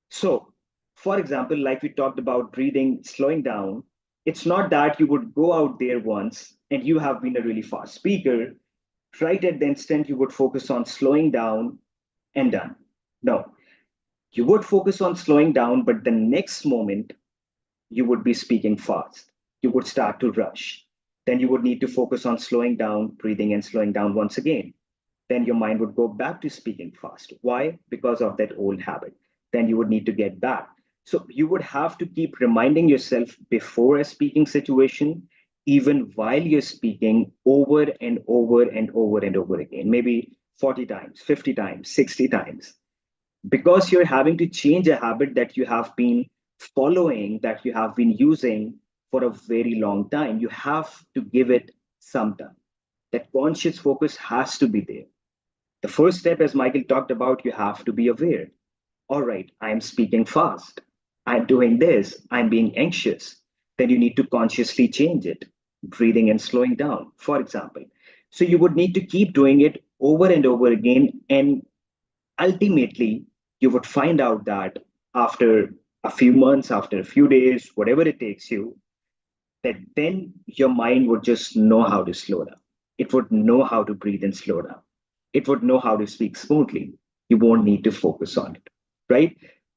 So, for example, like we talked about breathing, slowing down, it's not that you would go out there once and you have been a really fast speaker, right at the instant you would focus on slowing down and done. No, you would focus on slowing down, but the next moment you would be speaking fast. You would start to rush. Then you would need to focus on slowing down, breathing, and slowing down once again. Then your mind would go back to speaking fast. Why? Because of that old habit. Then you would need to get back. So you would have to keep reminding yourself before a speaking situation, even while you're speaking over and over and over and over again, maybe 40 times, 50 times, 60 times, because you're having to change a habit that you have been following, that you have been using for a very long time. You have to give it sometime. That conscious focus has to be there. The first step, as Michael talked about, you have to be aware. All right, I'm speaking fast. I'm doing this. I'm being anxious. Then you need to consciously change it, breathing and slowing down, for example. So you would need to keep doing it over and over again. And ultimately, you would find out that after a few months, after a few days, whatever it takes you, that then your mind would just know how to slow down. It would know how to breathe and slow down. It would know how to speak smoothly. You won't need to focus on it, right?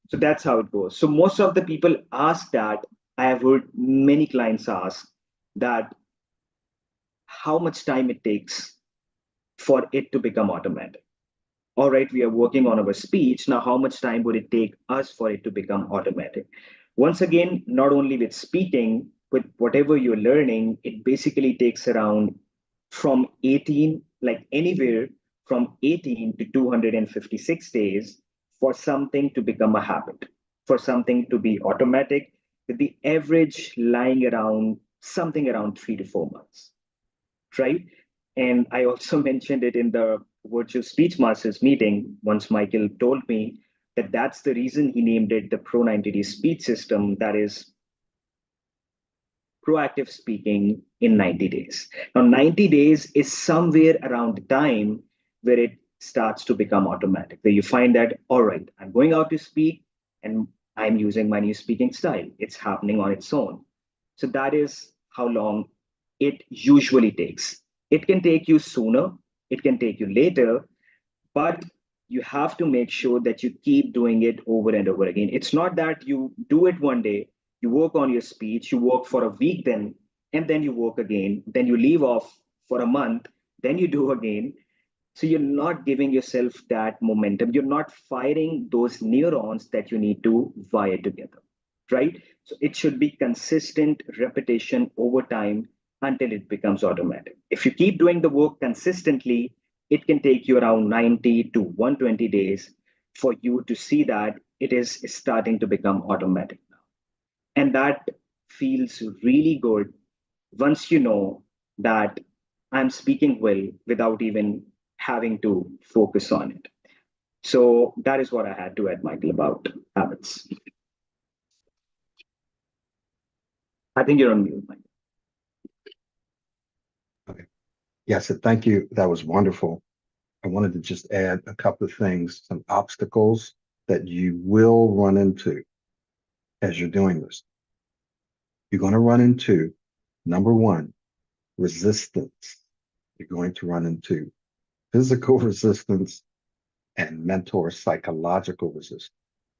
So that's how it goes. So most of the people ask that. I have heard many clients ask that how much time it takes for it to become automatic. All right, we are working on our speech. Now, how much time would it take us for it to become automatic? Once again, not only with speaking, with whatever you're learning, it basically takes around from 18, like anywhere from 18 to 256 days for something to become a habit, for something to be automatic, with the average lying around something around 3 to 4 months, right? And I also mentioned it in the virtual speech masters meeting once Michael told me that that's the reason he named it the Pro90d speech system, that is proactive speaking in 90 days. Now, 90 days is somewhere around the time where it starts to become automatic, where you find that, all right, I'm going out to speak and I'm using my new speaking style. It's happening on its own. So that is how long it usually takes. It can take you sooner, it can take you later, but you have to make sure that you keep doing it over and over again. It's not that you do it one day, you work on your speech, you work for a week, then, and then you work again, then you leave off for a month, then you do again. So you're not giving yourself that momentum. You're not firing those neurons that you need to wire together, right? So it should be consistent repetition over time until it becomes automatic. If you keep doing the work consistently, it can take you around 90 to 120 days for you to see that it is starting to become automatic now. And that feels really good once you know that I'm speaking well without even having to focus on it. So that is what I had to add, Michael, about habits. I think you're on mute, Michael. Okay. Yes, thank you. That was wonderful. I wanted to just add a couple of things, some obstacles that you will run into as you're doing this. You're going to run into, number one, resistance. You're going to run into physical resistance and mental or psychological resistance,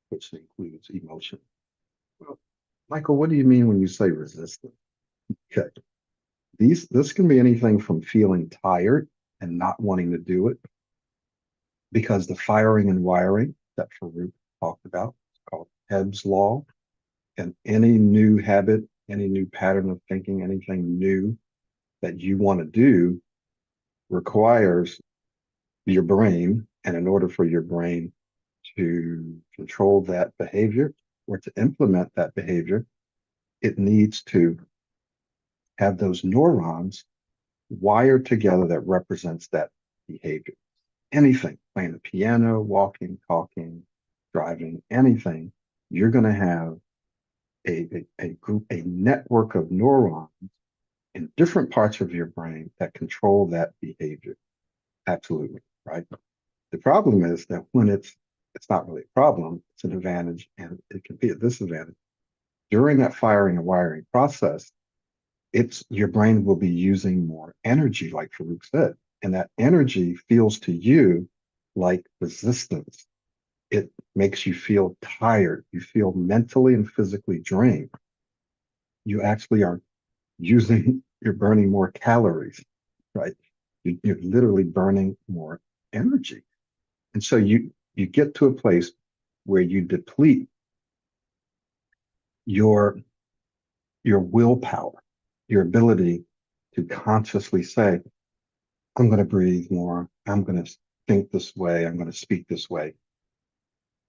which includes emotion. Well, Michael, what do you mean when you say resistance? Okay. This can be anything from feeling tired and not wanting to do it because the firing and wiring that Farrukh talked about is called Hebb's law. And any new habit, any new pattern of thinking, anything new that you want to do requires your brain. And in order for your brain to control that behavior or to implement that behavior, it needs to have those neurons wired together that represents that behavior. Anything, playing the piano, walking, talking, driving, anything, you're going to have a group, a network of neurons in different parts of your brain that control that behavior. Absolutely, right? The problem is that when it's not really a problem, it's an advantage and it can be a disadvantage. During that firing and wiring process, it's your brain will be using more energy, like Farrukh said, and that energy feels to you like resistance. It makes you feel tired. You feel mentally and physically drained. You actually are you're burning more calories, right? You're literally burning more energy. And so you get to a place where you deplete your willpower, your ability to consciously say, I'm going to breathe more. I'm going to think this way. I'm going to speak this way.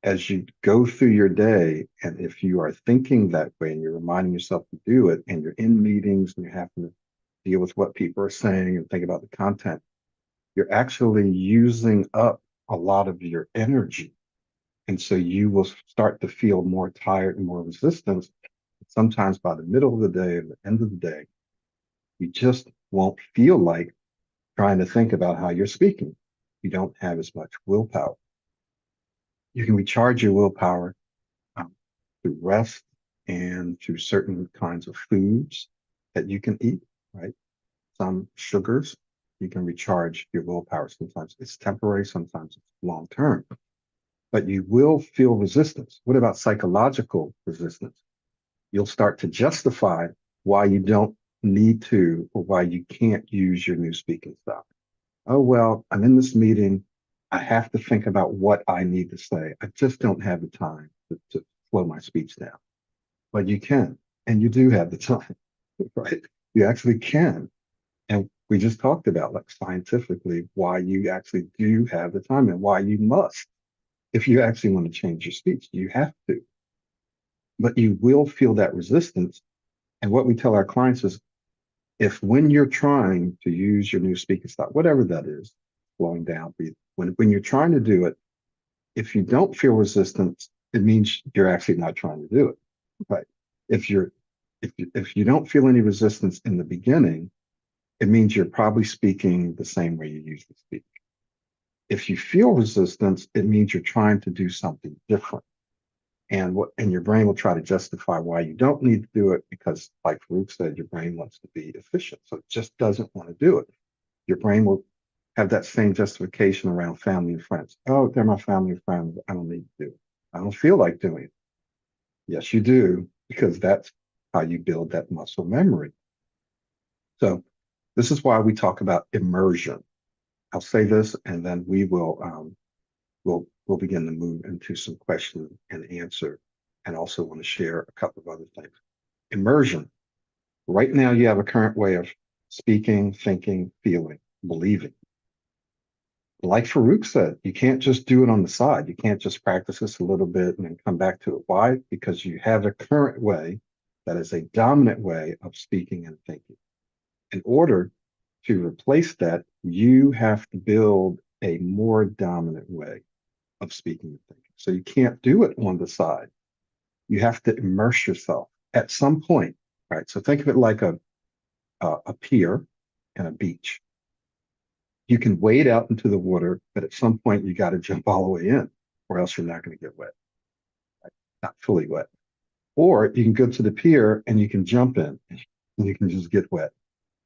As you go through your day, and if you are thinking that way and you're reminding yourself to do it, and you're in meetings and you're having to deal with what people are saying and think about the content, you're actually using up a lot of your energy. And so you will start to feel more tired and more resistance. Sometimes by the middle of the day or the end of the day, you just won't feel like trying to think about how you're speaking. You don't have as much willpower. You can recharge your willpower through rest and through certain kinds of foods that you can eat, right? Some sugars, you can recharge your willpower. Sometimes it's temporary, sometimes it's long term, but you will feel resistance. What about psychological resistance? You'll start to justify why you don't need to or why you can't use your new speaking style. Oh, well, I'm in this meeting. I have to think about what I need to say. I just don't have the time to slow my speech down. But you can, and you do have the time, right? You actually can. And we just talked about, like, scientifically, why you actually do have the time and why you must. If you actually want to change your speech, you have to. But you will feel that resistance. And what we tell our clients is, if when you're trying to use your new speaking style, whatever that is, slowing down, when you're trying to do it, if you don't feel resistance, it means you're actually not trying to do it. Right? If you don't feel any resistance in the beginning, it means you're probably speaking the same way you usually speak. If you feel resistance, it means you're trying to do something different. And your brain will try to justify why you don't need to do it because, like Farrukh said, your brain wants to be efficient. So it just doesn't want to do it. Your brain will have that same justification around family and friends. Oh, they're my family and friends. I don't need to do it. I don't feel like doing it. Yes, you do, because that's how you build that muscle memory. So this is why we talk about immersion. I'll say this, and then we'll begin to move into some question and answer, and also want to share a couple of other things. Immersion. Right now, you have a current way of speaking, thinking, feeling, believing. Like Farrukh said, you can't just do it on the side. You can't just practice this a little bit and then come back to it. Why? Because you have a current way that is a dominant way of speaking and thinking. In order to replace that, you have to build a more dominant way of speaking and thinking. So you can't do it on the side. You have to immerse yourself at some point, right? So think of it like a pier and a beach. You can wade out into the water, but at some point you got to jump all the way in, or else you're not going to get wet, right? Not fully wet. Or you can go to the pier and you can jump in and you can just get wet.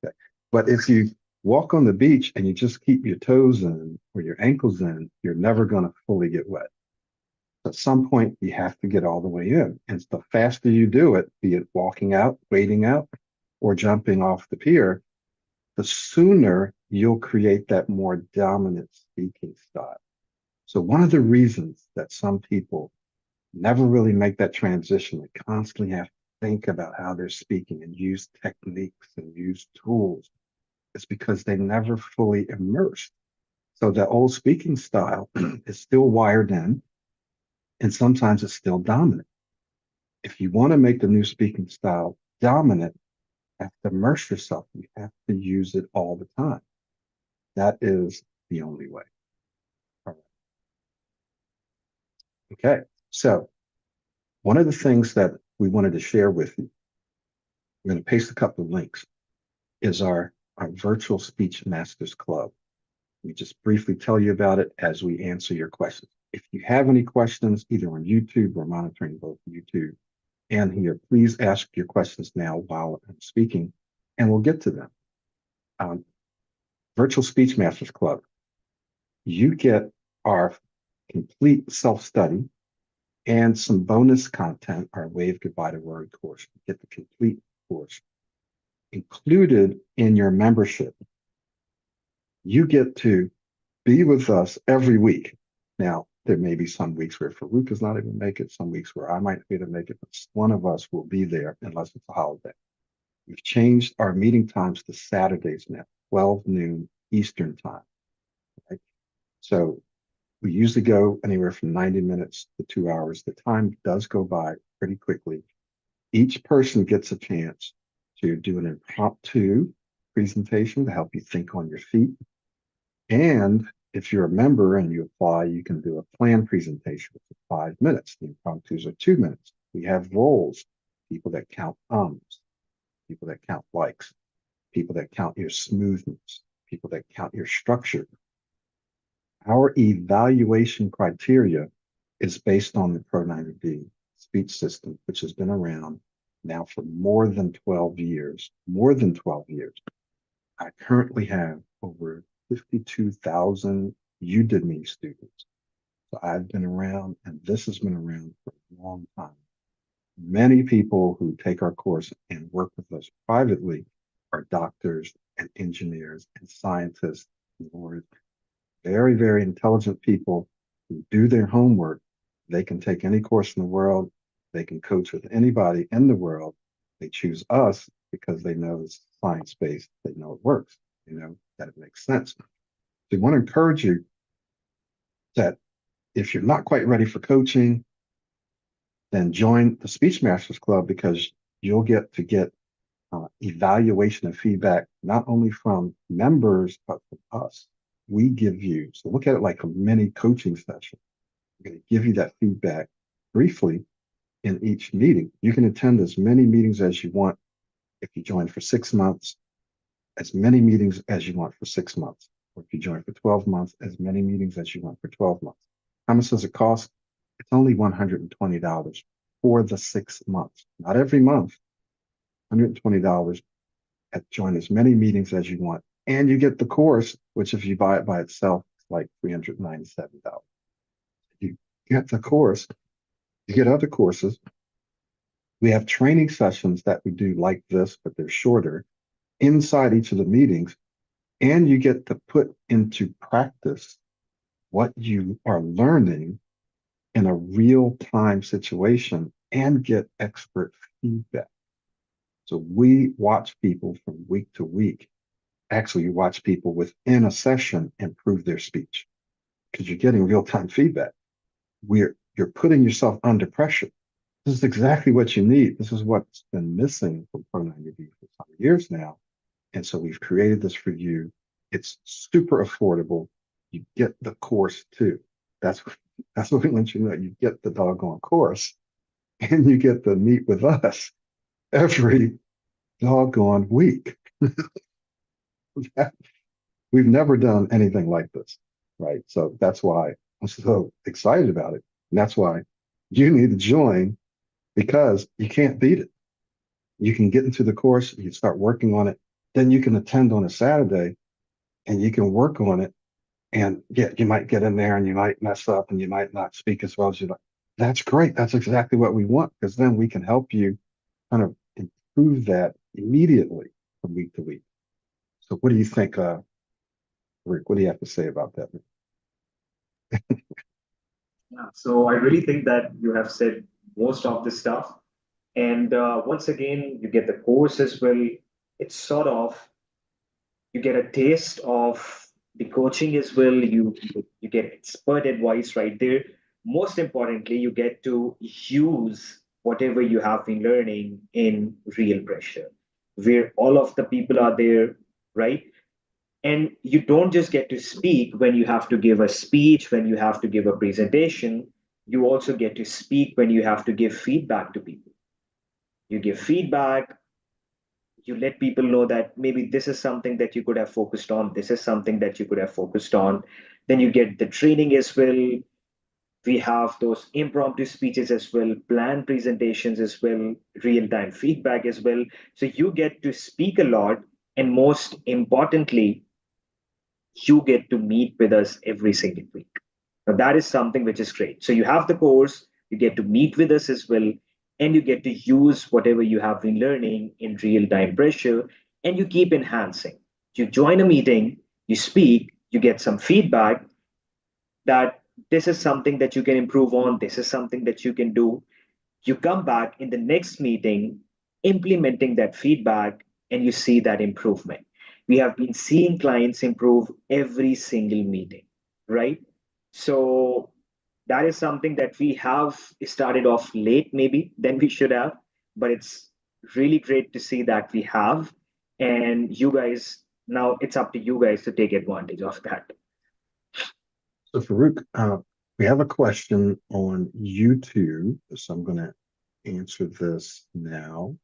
Okay. But if you walk on the beach and you just keep your toes in or your ankles in, you're never going to fully get wet. At some point, you have to get all the way in. And the faster you do it, be it walking out, wading out, or jumping off the pier, the sooner you'll create that more dominant speaking style. So one of the reasons that some people never really make that transition, they constantly have to think about how they're speaking and use techniques and use tools, is because they never fully immersed. So the old speaking style is still wired in, and sometimes it's still dominant. If you want to make the new speaking style dominant, you have to immerse yourself. You have to use it all the time. That is the only way. All right. Okay, so one of the things that we wanted to share with you, we're going to paste a couple of links, is our virtual speech masters club. We just briefly tell you about it as we answer your questions. If you have any questions, either on YouTube, or monitoring both YouTube and here, please ask your questions now while I'm speaking, and we'll get to them. Virtual Speech Masters Club, you get our complete self-study and some bonus content, our Wave Goodbye to Worry course. You get the complete course included in your membership. You get to be with us every week. Now, there may be some weeks where Farrukh does not even make it, some weeks where I might be able to make it, but one of us will be there unless it's a holiday. We've changed our meeting times to Saturdays now, 12 noon Eastern time. Right? So we usually go anywhere from 90 minutes to 2 hours. The time does go by pretty quickly. Each person gets a chance to do an impromptu presentation to help you think on your feet. And if you're a member and you apply, you can do a planned presentation for 5 minutes. The impromptus are 2 minutes. We have roles, people that count people that count likes, people that count your smoothness, people that count your structure. Our evaluation criteria is based on the Pro90d speech system, which has been around now for more than 12 years. More than 12 years. I currently have over 52,000 Udemy students. So I've been around, and this has been around for a long time. Many people who take our course and work with us privately are doctors and engineers and scientists and lawyers. Very, very intelligent people who do their homework. They can take any course in the world. They can coach with anybody in the world. They choose us because they know it's science-based. They know it works, that it makes sense. So we want to encourage you that if you're not quite ready for coaching, then join the Speech Masters Club, because you'll get evaluation and feedback, not only from members, but from us. We give you, so look at it like a mini coaching session. We're going to give you that feedback briefly in each meeting. You can attend as many meetings as you want if you join for 6 months, as many meetings as you want for 6 months. Or if you join for 12 months, as many meetings as you want for 12 months. How much does it cost? It's only $120 for the 6 months, not every month. $120 at join as many meetings as you want. And you get the course, which if you buy it by itself, it's like $397. You get the course, you get other courses. We have training sessions that we do like this, but they're shorter inside each of the meetings. And you get to put into practice what you are learning in a real-time situation and get expert feedback. So we watch people from week to week. Actually, you watch people within a session improve their speech because you're getting real-time feedback. You're putting yourself under pressure. This is exactly what you need. This is what's been missing from Pro90d for some years now. And so we've created this for you. It's super affordable. You get the course too. That's what we want you to know. You get the doggone course, and you get to meet with us every doggone week. We've never done anything like this, right? So that's why I'm so excited about it. And that's why you need to join, because you can't beat it. You can get into the course, you start working on it, then you can attend on a Saturday and you can work on it. And you might get in there and you might mess up and you might not speak as well as you like. That's great. That's exactly what we want, because then we can help you kind of improve that immediately from week to week. So what do you think, Rick? What do you have to say about that? Yeah, so I really think that you have said most of the stuff. And once again, you get the course as well. It's sort of, you get a taste of the coaching as well. You get expert advice right there. Most importantly, you get to use whatever you have been learning in real pressure, where all of the people are there, right? And you don't just get to speak when you have to give a speech, when you have to give a presentation. You also get to speak when you have to give feedback to people. You give feedback, you let people know that maybe this is something that you could have focused on, this is something that you could have focused on. Then you get the training as well. We have those impromptu speeches as well, planned presentations as well, real-time feedback as well. So you get to speak a lot, and most importantly, you get to meet with us every single week. Now, that is something which is great. So you have the course, you get to meet with us as well, and you get to use whatever you have been learning in real time pressure, and you keep enhancing. You join a meeting, you speak, you get some feedback that this is something that you can improve on, this is something that you can do. You come back in the next meeting, implementing that feedback, and you see that improvement. We have been seeing clients improve every single meeting, right? So that is something that we have started off late, maybe than we should have, but it's really great to see that we have. And you guys, now it's up to you guys to take advantage of that. So Farrukh, we have a question on YouTube, so I'm going to answer this now.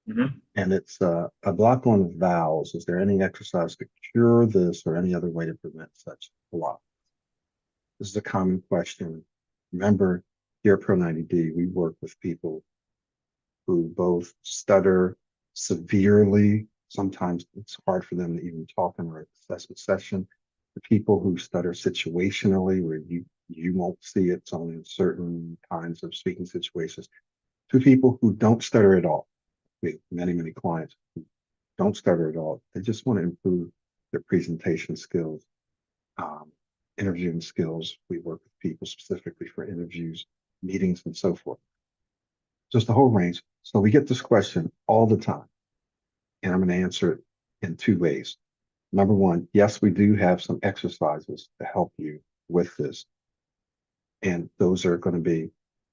Mhm. And it's a block on vowels. Is there any exercise to cure this or any other way to prevent such block? This is a common question. Remember, here at Pro90D, we work with people who both stutter severely. Sometimes it's hard for them to even talk in an assessment session. The people who stutter situationally, where you won't see it, it's only in certain kinds of speaking situations. To people who don't stutter at all. We have many clients who don't stutter at all. They just want to improve their presentation skills, interviewing skills. We work with people specifically for interviews, meetings, and so forth. Just the whole range. So we get this question all the time, and I'm going to answer it in two ways. Number one, yes, we do have some exercises to help you with this. And those are going to be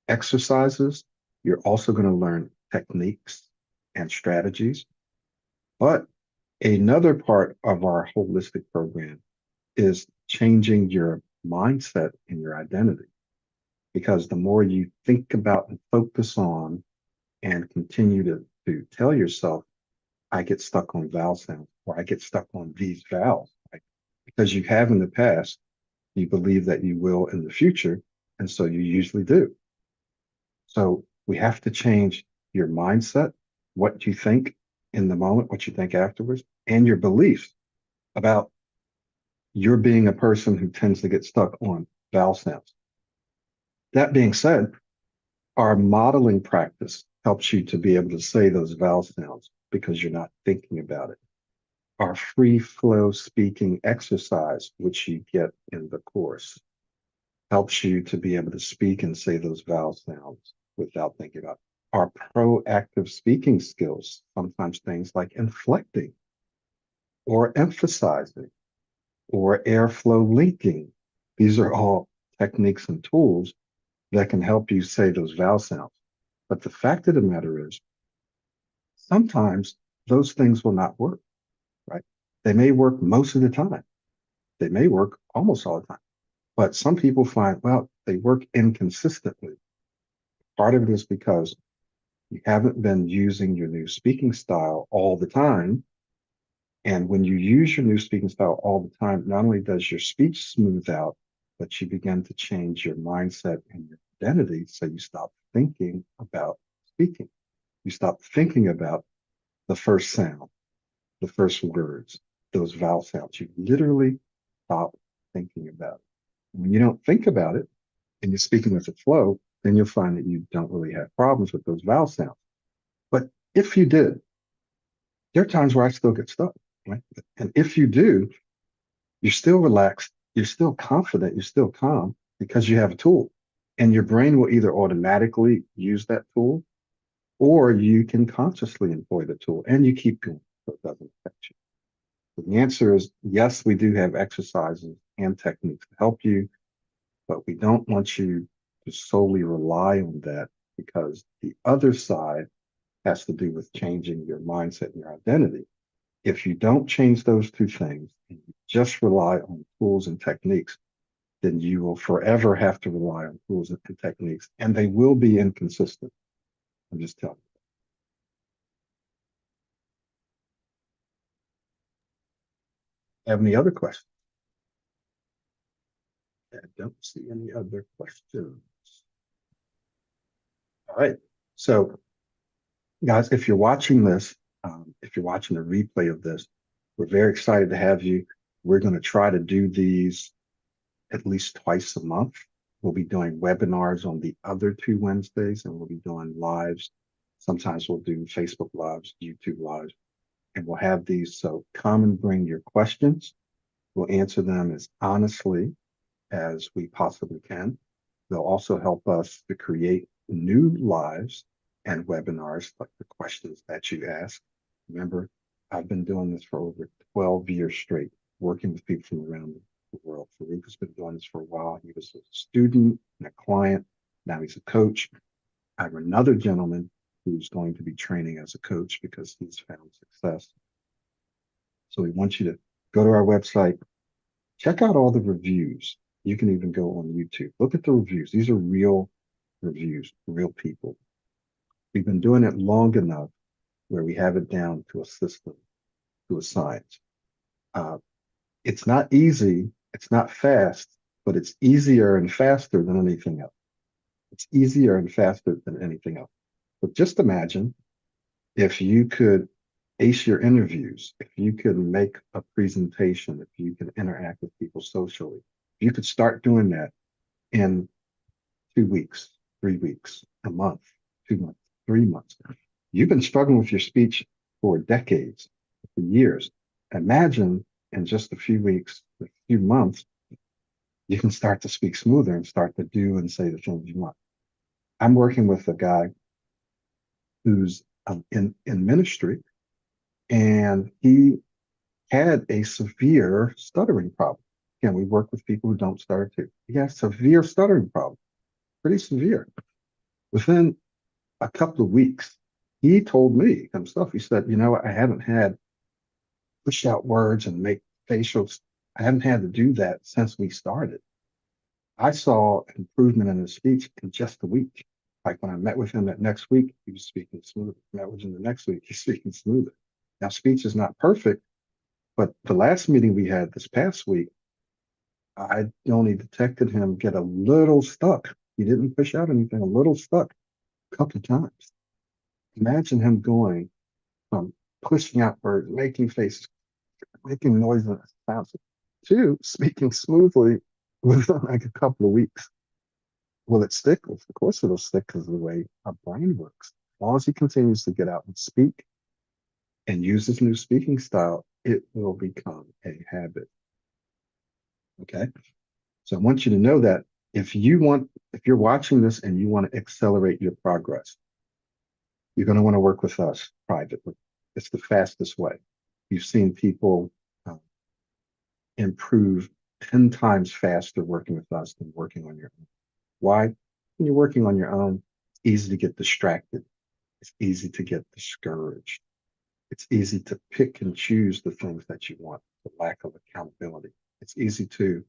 exercises. You're also going to learn techniques and strategies. But another part of our holistic program is changing your mindset and your identity. Because the more you think about and focus on and continue to tell yourself, I get stuck on vowel sounds, or I get stuck on these vowels, right? Because you have in the past, you believe that you will in the future, and so you usually do. So we have to change your mindset, what you think in the moment, what you think afterwards, and your beliefs about you're being a person who tends to get stuck on vowel sounds. That being said, our modeling practice helps you to be able to say those vowel sounds because you're not thinking about it. Our free flow speaking exercise, which you get in the course, helps you to be able to speak and say those vowel sounds without thinking about it. Our proactive speaking skills, sometimes things like inflecting or emphasizing or airflow linking. These are all techniques and tools that can help you say those vowel sounds. But the fact of the matter is, sometimes those things will not work, right? They may work most of the time. They may work almost all the time. But some people find, well, they work inconsistently. Part of it is because you haven't been using your new speaking style all the time. And when you use your new speaking style all the time, not only does your speech smooth out, but you begin to change your mindset and your identity. So you stop thinking about speaking. You stop thinking about the first sound, the first words, those vowel sounds. You literally stop thinking about it. When you don't think about it and you're speaking with the flow, then you'll find that you don't really have problems with those vowel sounds. But if you did, there are times where I still get stuck, right? And if you do, you're still relaxed, you're still confident, you're still calm because you have a tool. And your brain will either automatically use that tool or you can consciously employ the tool and you keep going so it doesn't affect you. So the answer is yes, we do have exercises and techniques to help you, but we don't want you to solely rely on that because the other side has to do with changing your mindset and your identity. If you don't change those two things and you just rely on tools and techniques, then you will forever have to rely on tools and techniques, and they will be inconsistent. I'm just telling you. Have any other questions? I don't see any other questions. All right. So, guys, if you're watching this, if you're watching the replay of this, we're very excited to have you. We're going to try to do these at least twice a month. We'll be doing webinars on the other two Wednesdays, and we'll be doing lives. Sometimes we'll do Facebook lives, YouTube lives, and we'll have these. So come and bring your questions. We'll answer them as honestly as we possibly can. They'll also help us to create new lives and webinars like the questions that you ask. Remember, I've been doing this for over 12 years straight, working with people from around the world. Farrukh has been doing this for a while. He was a student and a client. Now he's a coach. I have another gentleman who's going to be training as a coach because he's found success. So we want you to go to our website, check out all the reviews. You can even go on YouTube. Look at the reviews. These are real reviews, real people. We've been doing it long enough where we have it down to a system, to a science. It's not easy, it's not fast, but it's easier and faster than anything else. It's easier and faster than anything else. But just imagine if you could ace your interviews, if you could make a presentation, if you could interact with people socially, if you could start doing that in 2 weeks, 3 weeks, a month, 2 months, 3 months. You've been struggling with your speech for decades, for years. Imagine in just a few weeks, a few months, you can start to speak smoother and start to do and say the things you want. I'm working with a guy who's in ministry, and he had a severe stuttering problem. Again, we work with people who don't stutter too. He has severe stuttering problem, pretty severe. Within a couple of weeks, he told me himself, he said, you know, I haven't had push out words and make facials. I haven't had to do that since we started. I saw improvement in his speech in just a week. Like when I met with him that next week, he was speaking smoother. Met with him the next week, he's speaking smoother. Now, speech is not perfect, but the last meeting we had this past week, I only detected him get a little stuck. He didn't push out anything, a little stuck a couple of times. Imagine him going from pushing out words, making faces, making noises and sounds, to speaking smoothly within like a couple of weeks. Will it stick? Of course it'll stick because of the way our brain works. As long as he continues to get out and speak and use his new speaking style, it will become a habit. Okay. So I want you to know that if you're watching this and you want to accelerate your progress, you're going to want to work with us privately. It's the fastest way. You've seen people improve 10 times faster working with us than working on your own. Why? When you're working on your own, it's easy to get distracted. It's easy to get discouraged. It's easy to pick and choose the things that you want, the lack of accountability. It's easy to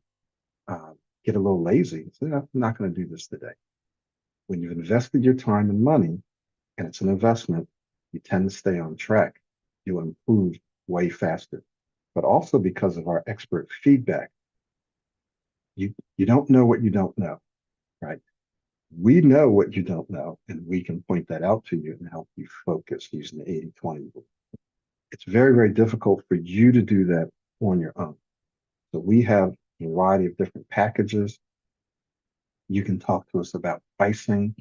get a little lazy. Say, I'm not going to do this today. When you've invested your time and money, and it's an investment, you tend to stay on track. You'll improve way faster. But also because of our expert feedback, you don't know what you don't know, right? We know what you don't know, and we can point that out to you and help you focus using the 80-20 rule. It's very, very difficult for you to do that on your own. So we have a variety of different packages. You can talk to us about pricing.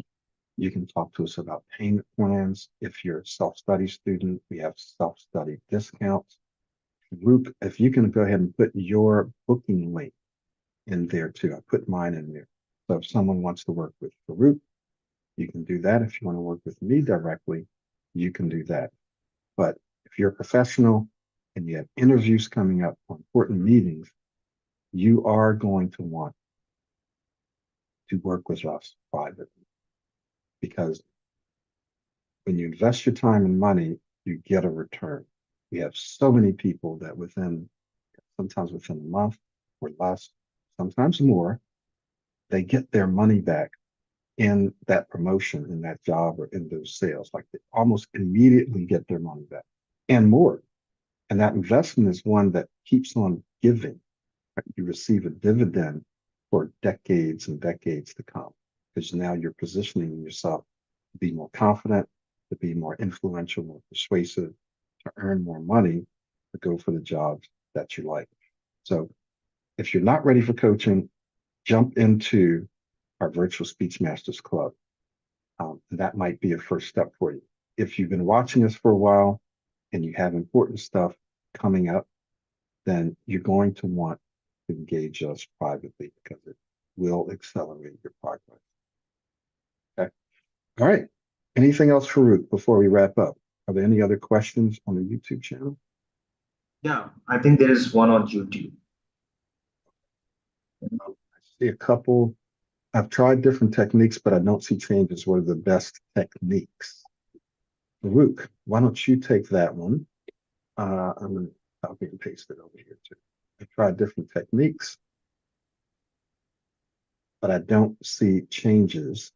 You can talk to us about payment plans. If you're a self-study student, we have self-study discounts. Farrukh, if you can go ahead and put your booking link in there too. I put mine in there. So if someone wants to work with Farrukh, you can do that. If you want to work with me directly, you can do that. But if you're a professional and you have interviews coming up or important meetings, you are going to want to work with us privately. Because when you invest your time and money, you get a return. We have so many people that sometimes within a month or less, sometimes more, they get their money back in that promotion, in that job, or in those sales. Like they almost immediately get their money back and more. And that investment is one that keeps on giving. Right? You receive a dividend for decades and decades to come, because now you're positioning yourself to be more confident, to be more influential, more persuasive, to earn more money, to go for the jobs that you like. So if you're not ready for coaching, jump into our Virtual Speech Masters Club. That might be a first step for you. If you've been watching us for a while and you have important stuff coming up, then you're going to want to engage us privately because it will accelerate your progress. Okay. All right. Anything else, Farrukh, before we wrap up? Are there any other questions on the YouTube channel? Yeah, I think there is one on YouTube. I see a couple. I've tried different techniques, but I don't see changes. What are the best techniques? Farrukh, why don't you take that one? I'm going to copy and paste it over here too. I tried different techniques, but I don't see changes.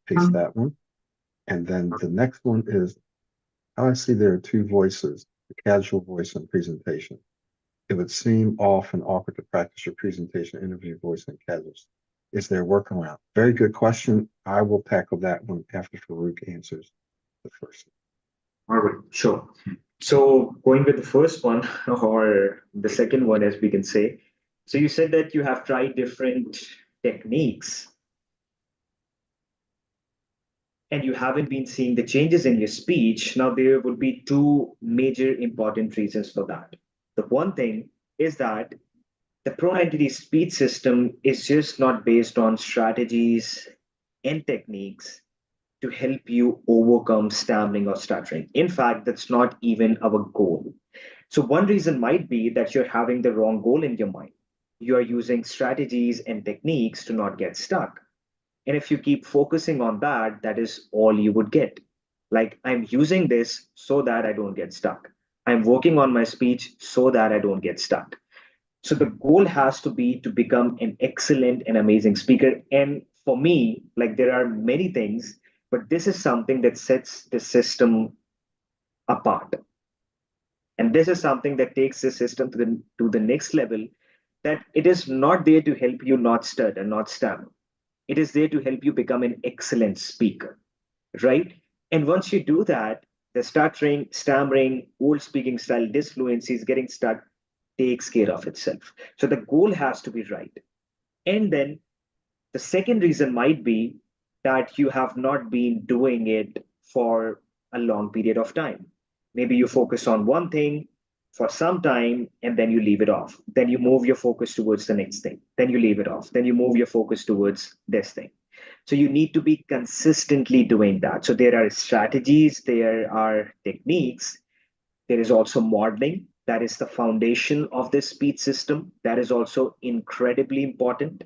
Paste that one. And then the next one is how I see there are two voices, the casual voice and presentation. It would seem off and awkward to practice your presentation, interview voice and casual. Is there a workaround? Very good question. I will tackle that one after Farrukh answers the first one. All right, sure. So going with the first one or the second one, as we can say. So you said that you have tried different techniques and you haven't been seeing the changes in your speech. Now, there would be two major important reasons for that. The one thing is that the Pro90d speech system is just not based on strategies and techniques to help you overcome stammering or stuttering. In fact, that's not even our goal. So, one reason might be that you're having the wrong goal in your mind. You are using strategies and techniques to not get stuck. And if you keep focusing on that, that is all you would get. Like, I'm using this so that I don't get stuck. I'm working on my speech so that I don't get stuck. So the goal has to be to become an excellent and amazing speaker. And for me, like there are many things, but this is something that sets the system apart. And this is something that takes the system to the next level, that it is not there to help you not stutter, not stammer. It is there to help you become an excellent speaker, right? And once you do that, the stuttering, stammering, old speaking style, disfluencies, getting stuck takes care of itself. So the goal has to be right. And then the second reason might be that you have not been doing it for a long period of time. Maybe you focus on one thing for some time and then you leave it off. Then you move your focus towards the next thing. Then you leave it off. Then you move your focus towards this thing. So you need to be consistently doing that. So there are strategies, there are techniques, there is also modeling. That is the foundation of this speech system. That is also incredibly important.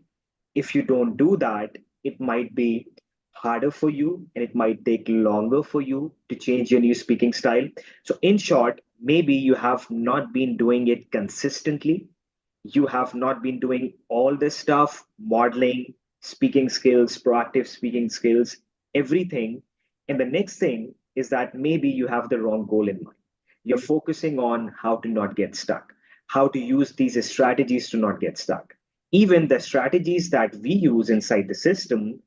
If you don't do that, it might be harder for you and it might take longer for you to change your new speaking style. So, in short, maybe you have not been doing it consistently. You have not been doing all this stuff, modeling, speaking skills, proactive speaking skills, everything. And the next thing is that maybe you have the wrong goal in mind. You're focusing on how to not get stuck, how to use these strategies to not get stuck. Even the strategies that we use inside the system,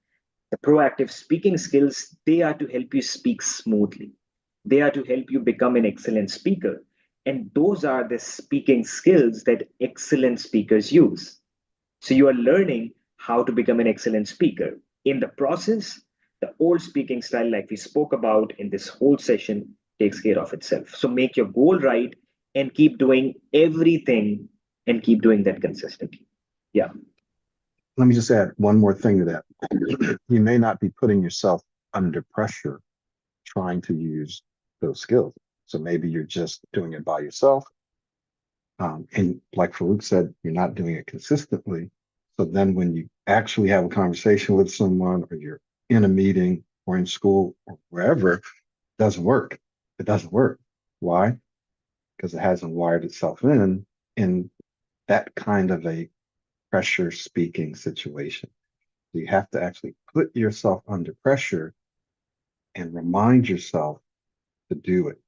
the proactive speaking skills, they are to help you speak smoothly. They are to help you become an excellent speaker. And those are the speaking skills that excellent speakers use. So you are learning how to become an excellent speaker. In the process, the old speaking style, like we spoke about in this whole session, takes care of itself. So make your goal right and keep doing everything and keep doing that consistently. Yeah. Let me just add one more thing to that. You may not be putting yourself under pressure trying to use those skills. So maybe you're just doing it by yourself. And like Farrukh said, you're not doing it consistently. So then when you actually have a conversation with someone or you're in a meeting or in school or wherever, it doesn't work. It doesn't work. Why? Because it hasn't wired itself in that kind of a pressure speaking situation. You have to actually put yourself under pressure and remind yourself to do it.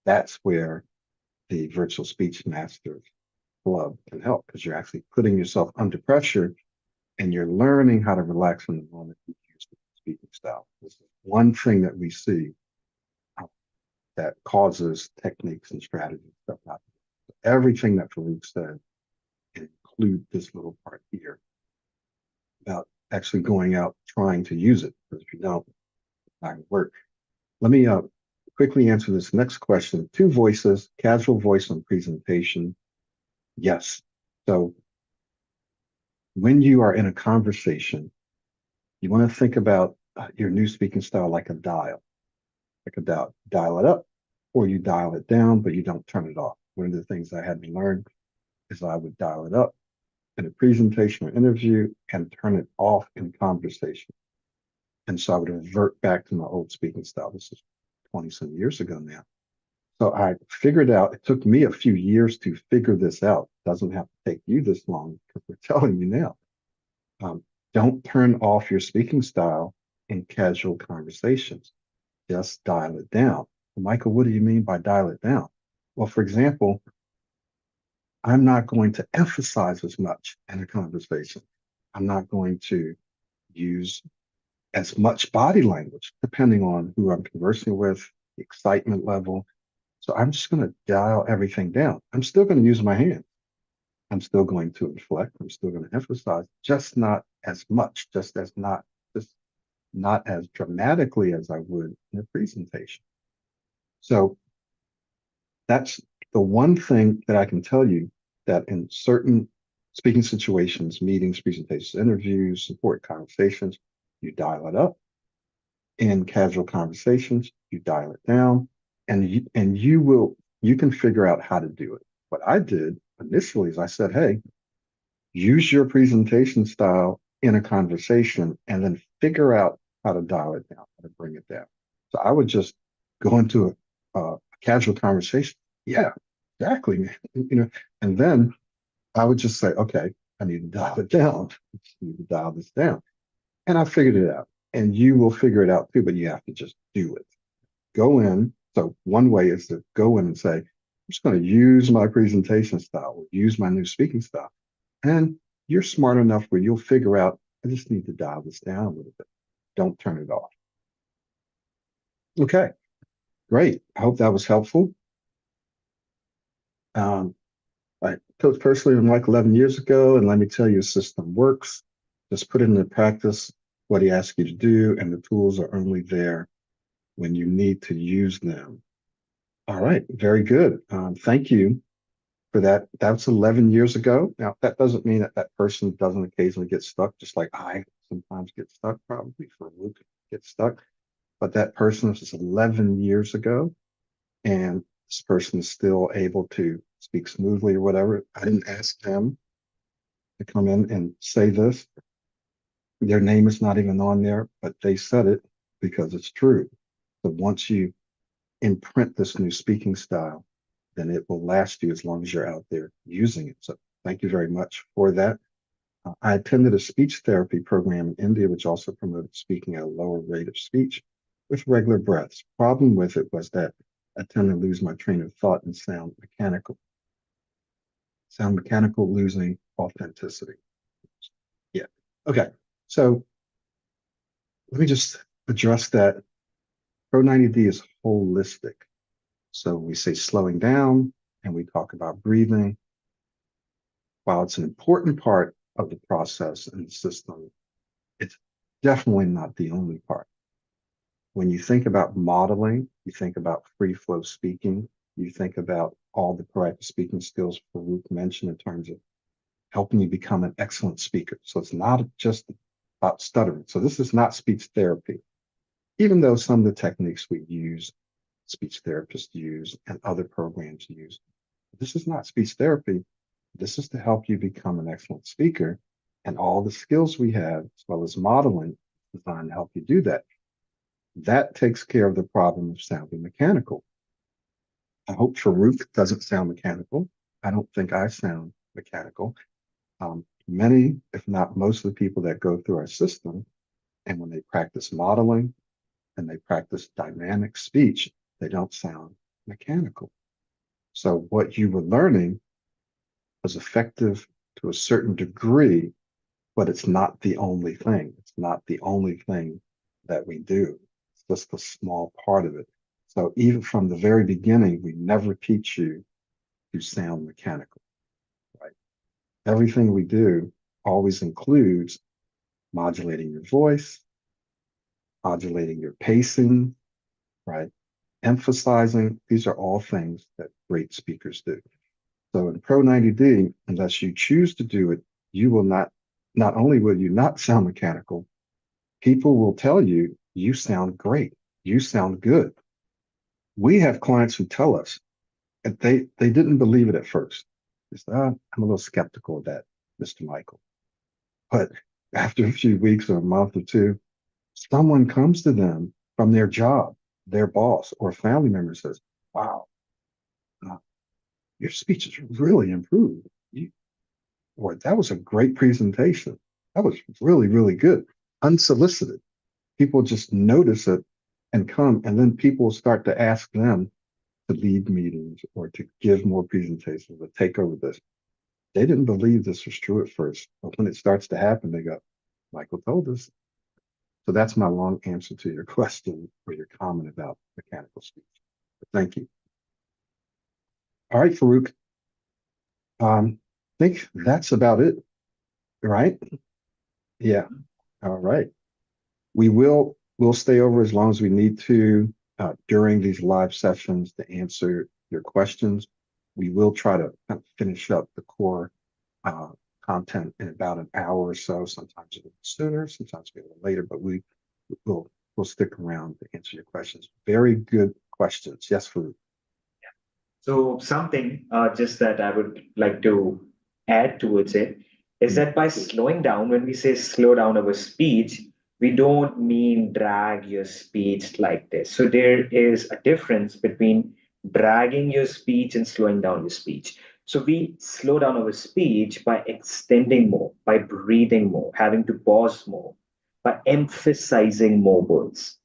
That's where the Virtual Speech Masters Club can help, because you're actually putting yourself under pressure and you're learning how to relax in the moment you use the speaking style. This is one thing that we see that causes techniques and strategies stuff not to work. So everything that Farrukh said, include this little part here about actually going out trying to use it, because if you don't, it's not going to work. Let me quickly answer this next question. Two voices, casual voice and presentation. Yes. So when you are in a conversation, you want to think about your new speaking style like a dial. Like a dial. Dial it up or you dial it down, but you don't turn it off. One of the things I had to learn is I would dial it up in a presentation or interview and turn it off in conversation. And so I would revert back to my old speaking style. This is 20 some years ago now. So I figured out, it took me a few years to figure this out. It doesn't have to take you this long because we're telling you now. Don't turn off your speaking style in casual conversations. Just dial it down. Well, Michael, what do you mean by dial it down? Well, for example, I'm not going to emphasize as much in a conversation. I'm not going to use as much body language, depending on who I'm conversing with, the excitement level. So I'm just going to dial everything down. I'm still going to use my hands. I'm still going to inflect. I'm still going to emphasize, just not as much, just not as dramatically as I would in a presentation. So that's the one thing that I can tell you, that in certain speaking situations, meetings, presentations, interviews, support conversations, you dial it up. In casual conversations, you dial it down, and you can figure out how to do it. What I did initially is I said, hey, use your presentation style in a conversation and then figure out how to dial it down, how to bring it down. So I would just go into a casual conversation. Yeah, exactly, man. And then I would just say, okay, I need to dial it down. I need to dial this down. And I figured it out. And you will figure it out too, but you have to just do it. Go in. So one way is to go in and say, I'm just going to use my presentation style, or use my new speaking style. And you're smart enough where you'll figure out, I just need to dial this down a little bit. Don't turn it off. Okay, great. I hope that was helpful. I coached personally with Mike 11 years ago, and let me tell you, the system works. Just put it into practice, what he asks you to do, and the tools are only there when you need to use them. All right, very good. Thank you for that. That's 11 years ago. Now, that doesn't mean that that person doesn't occasionally get stuck, just like I sometimes get stuck, probably Farrukh gets stuck. But that person was 11 years ago, and this person is still able to speak smoothly or whatever. I didn't ask them to come in and say this. Their name is not even on there, but they said it because it's true. So once you imprint this new speaking style, then it will last you as long as you're out there using it. So thank you very much for that. I attended a speech therapy program in India, which also promoted speaking at a lower rate of speech with regular breaths. Problem with it was that I tend to lose my train of thought and sound mechanical. Sound mechanical, losing authenticity. Yeah. Okay. So let me just address that. Pro90D is holistic. So we say slowing down and we talk about breathing. While it's an important part of the process and the system, it's definitely not the only part. When you think about modeling, you think about free flow speaking, you think about all the proactive speaking skills Farrukh mentioned in terms of helping you become an excellent speaker. So it's not just about stuttering. So this is not speech therapy, even though some of the techniques we use, speech therapists use, and other programs use. This is not speech therapy. This is to help you become an excellent speaker, and all the skills we have, as well as modeling, designed to help you do that. That takes care of the problem of sounding mechanical. I hope Farrukh doesn't sound mechanical. I don't think I sound mechanical. Many, if not most of the people that go through our system, and when they practice modeling and they practice dynamic speech, they don't sound mechanical. So what you were learning was effective to a certain degree, but it's not the only thing. It's not the only thing that we do. It's just a small part of it. So even from the very beginning, we never teach you to sound mechanical, right? Everything we do always includes modulating your voice, modulating your pacing, right? Emphasizing. These are all things that great speakers do. So in Pro90D, unless you choose to do it, you will not only will you not sound mechanical, people will tell you, you sound great. You sound good. We have clients who tell us that they didn't believe it at first. They said, I'm a little skeptical of that, Mr. Michael. But after a few weeks or a month or two, someone comes to them from their job, their boss or family member says, wow, your speech is really improved. Or that was a great presentation. That was really, really good. Unsolicited. People just notice it and come, and then people start to ask them to lead meetings or to give more presentations or take over this. They didn't believe this was true at first, but when it starts to happen, they go, Michael told us. So that's my long answer to your question or your comment about mechanical speech. But thank you. All right, Farrukh. I think that's about it, right? Yeah. All right. We'll stay over as long as we need to during these live sessions to answer your questions. We will try to kind of finish up the core content in about an hour or so, sometimes a little sooner, sometimes a little later, but we'll stick around to answer your questions. Very good questions. Yes, Farrukh. So something just that I would like to add towards it is that by slowing down, when we say slow down our speech, we don't mean drag your speech like this. So there is a difference between dragging your speech and slowing down your speech. So we slow down our speech by extending more, by breathing more, having to pause more, by emphasizing more words.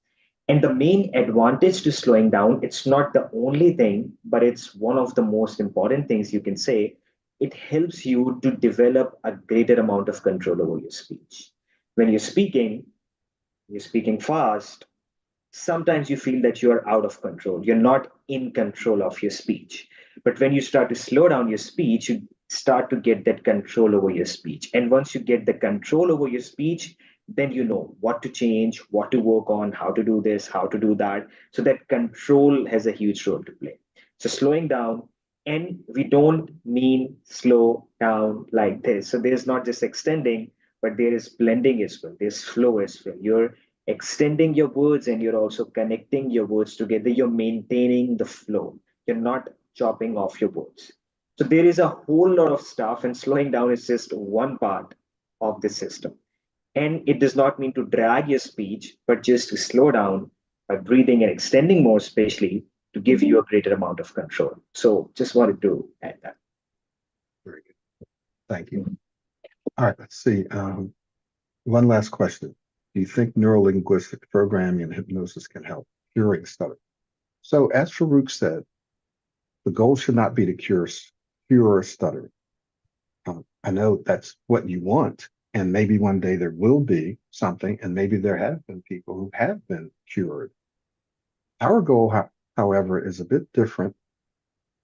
And the main advantage to slowing down, it's not the only thing, but it's one of the most important things you can say. It helps you to develop a greater amount of control over your speech. When you're speaking fast, sometimes you feel that you're out of control. You're not in control of your speech. But when you start to slow down your speech, you start to get that control over your speech. And once you get the control over your speech, then you know what to change, what to work on, how to do this, how to do that. So that control has a huge role to play. So slowing down, and we don't mean slow down like this. So there's not just extending, but there is blending as well. There's flow as well. You're extending your words and you're also connecting your words together. You're maintaining the flow. You're not chopping off your words. So there is a whole lot of stuff, and slowing down is just one part of the system. And it does not mean to drag your speech, but just to slow down by breathing and extending more, especially to give you a greater amount of control. So just wanted to add that. Very good. Thank you. All right, let's see. One last question. Do you think neurolinguistic programming and hypnosis can help curing stutter? So as Farrukh said, the goal should not be to cure stutter. I know that's what you want, and maybe one day there will be something, and maybe there have been people who have been cured. Our goal, however, is a bit different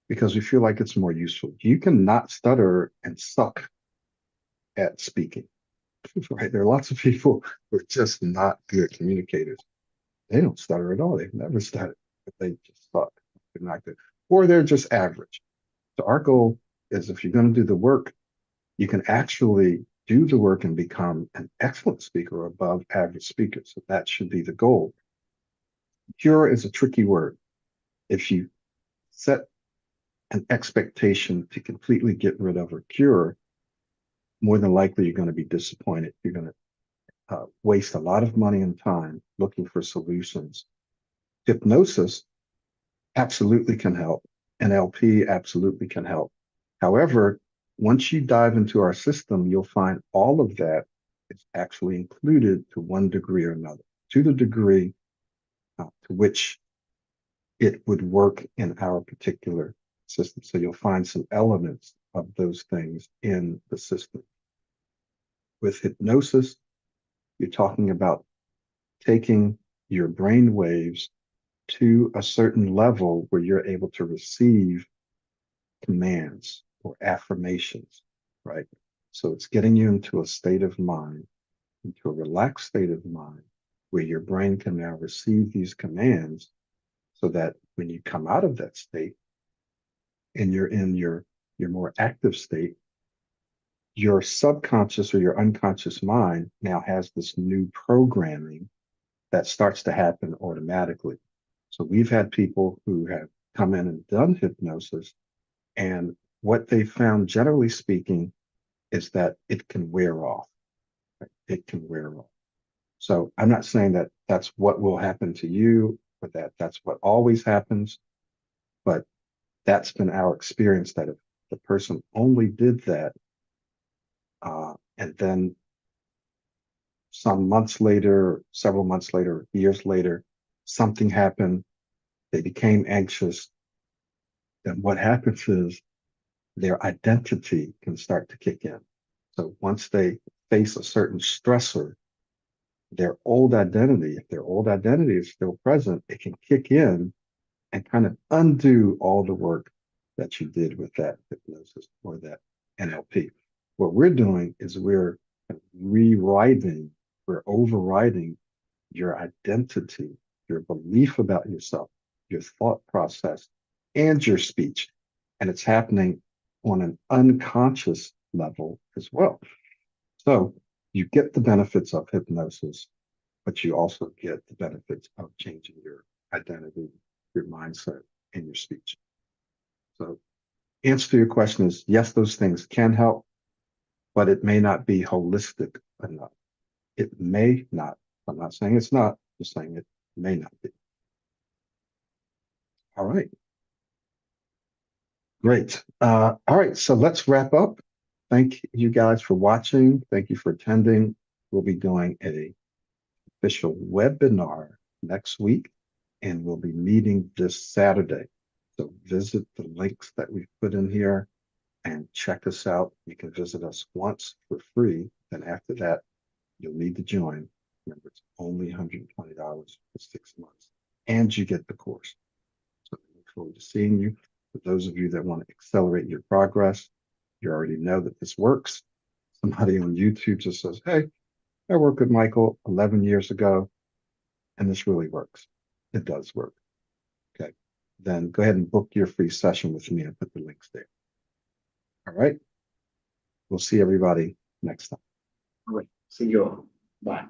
because we feel like it's more useful. You can not stutter and suck at speaking, right? There are lots of people who are just not good communicators. They don't stutter at all. They've never stuttered, but they just suck. They're not good, or they're just average. So our goal is if you're going to do the work, you can actually do the work and become an excellent speaker or above average speaker. So that should be the goal. Cure is a tricky word. If you set an expectation to completely get rid of or cure, more than likely you're going to be disappointed. You're going to waste a lot of money and time looking for solutions. Hypnosis absolutely can help. NLP absolutely can help. However, once you dive into our system, you'll find all of that is actually included to one degree or another, to the degree to which it would work in our particular system. So you'll find some elements of those things in the system. With hypnosis, you're talking about taking your brain waves to a certain level where you're able to receive commands or affirmations, right? So it's getting you into a state of mind, into a relaxed state of mind, where your brain can now receive these commands so that when you come out of that state and you're in your more active state, your subconscious or your unconscious mind now has this new programming that starts to happen automatically. So we've had people who have come in and done hypnosis, and what they found, generally speaking, is that it can wear off. Right? It can wear off. So I'm not saying that that's what will happen to you or that that's what always happens, but that's been our experience, that if the person only did that, and then some months later, several months later, years later, something happened, they became anxious, then what happens is their identity can start to kick in. So once they face a certain stressor, their old identity, if their old identity is still present, it can kick in and kind of undo all the work that you did with that hypnosis or that NLP. What we're doing is we're rewriting, we're overriding your identity, your belief about yourself, your thought process, and your speech. And it's happening on an unconscious level as well. So you get the benefits of hypnosis, but you also get the benefits of changing your identity, your mindset, and your speech. So answer to your question is yes, those things can help, but it may not be holistic enough. It may not. I'm not saying it's not, just saying it may not be. All right. Great. All right, so let's wrap up. Thank you guys for watching. Thank you for attending. We'll be doing an official webinar next week, and we'll be meeting this Saturday. So visit the links that we've put in here and check us out. You can visit us once for free. Then after that, you'll need to join. Remember, it's only $120 for 6 months, and you get the course. So I look forward to seeing you. For those of you that want to accelerate your progress, you already know that this works. Somebody on YouTube just says, hey, I worked with Michael 11 years ago, and this really works. It does work. Okay. Then go ahead and book your free session with me and put the links there. All right. We'll see everybody next time. All right. See you all. Bye.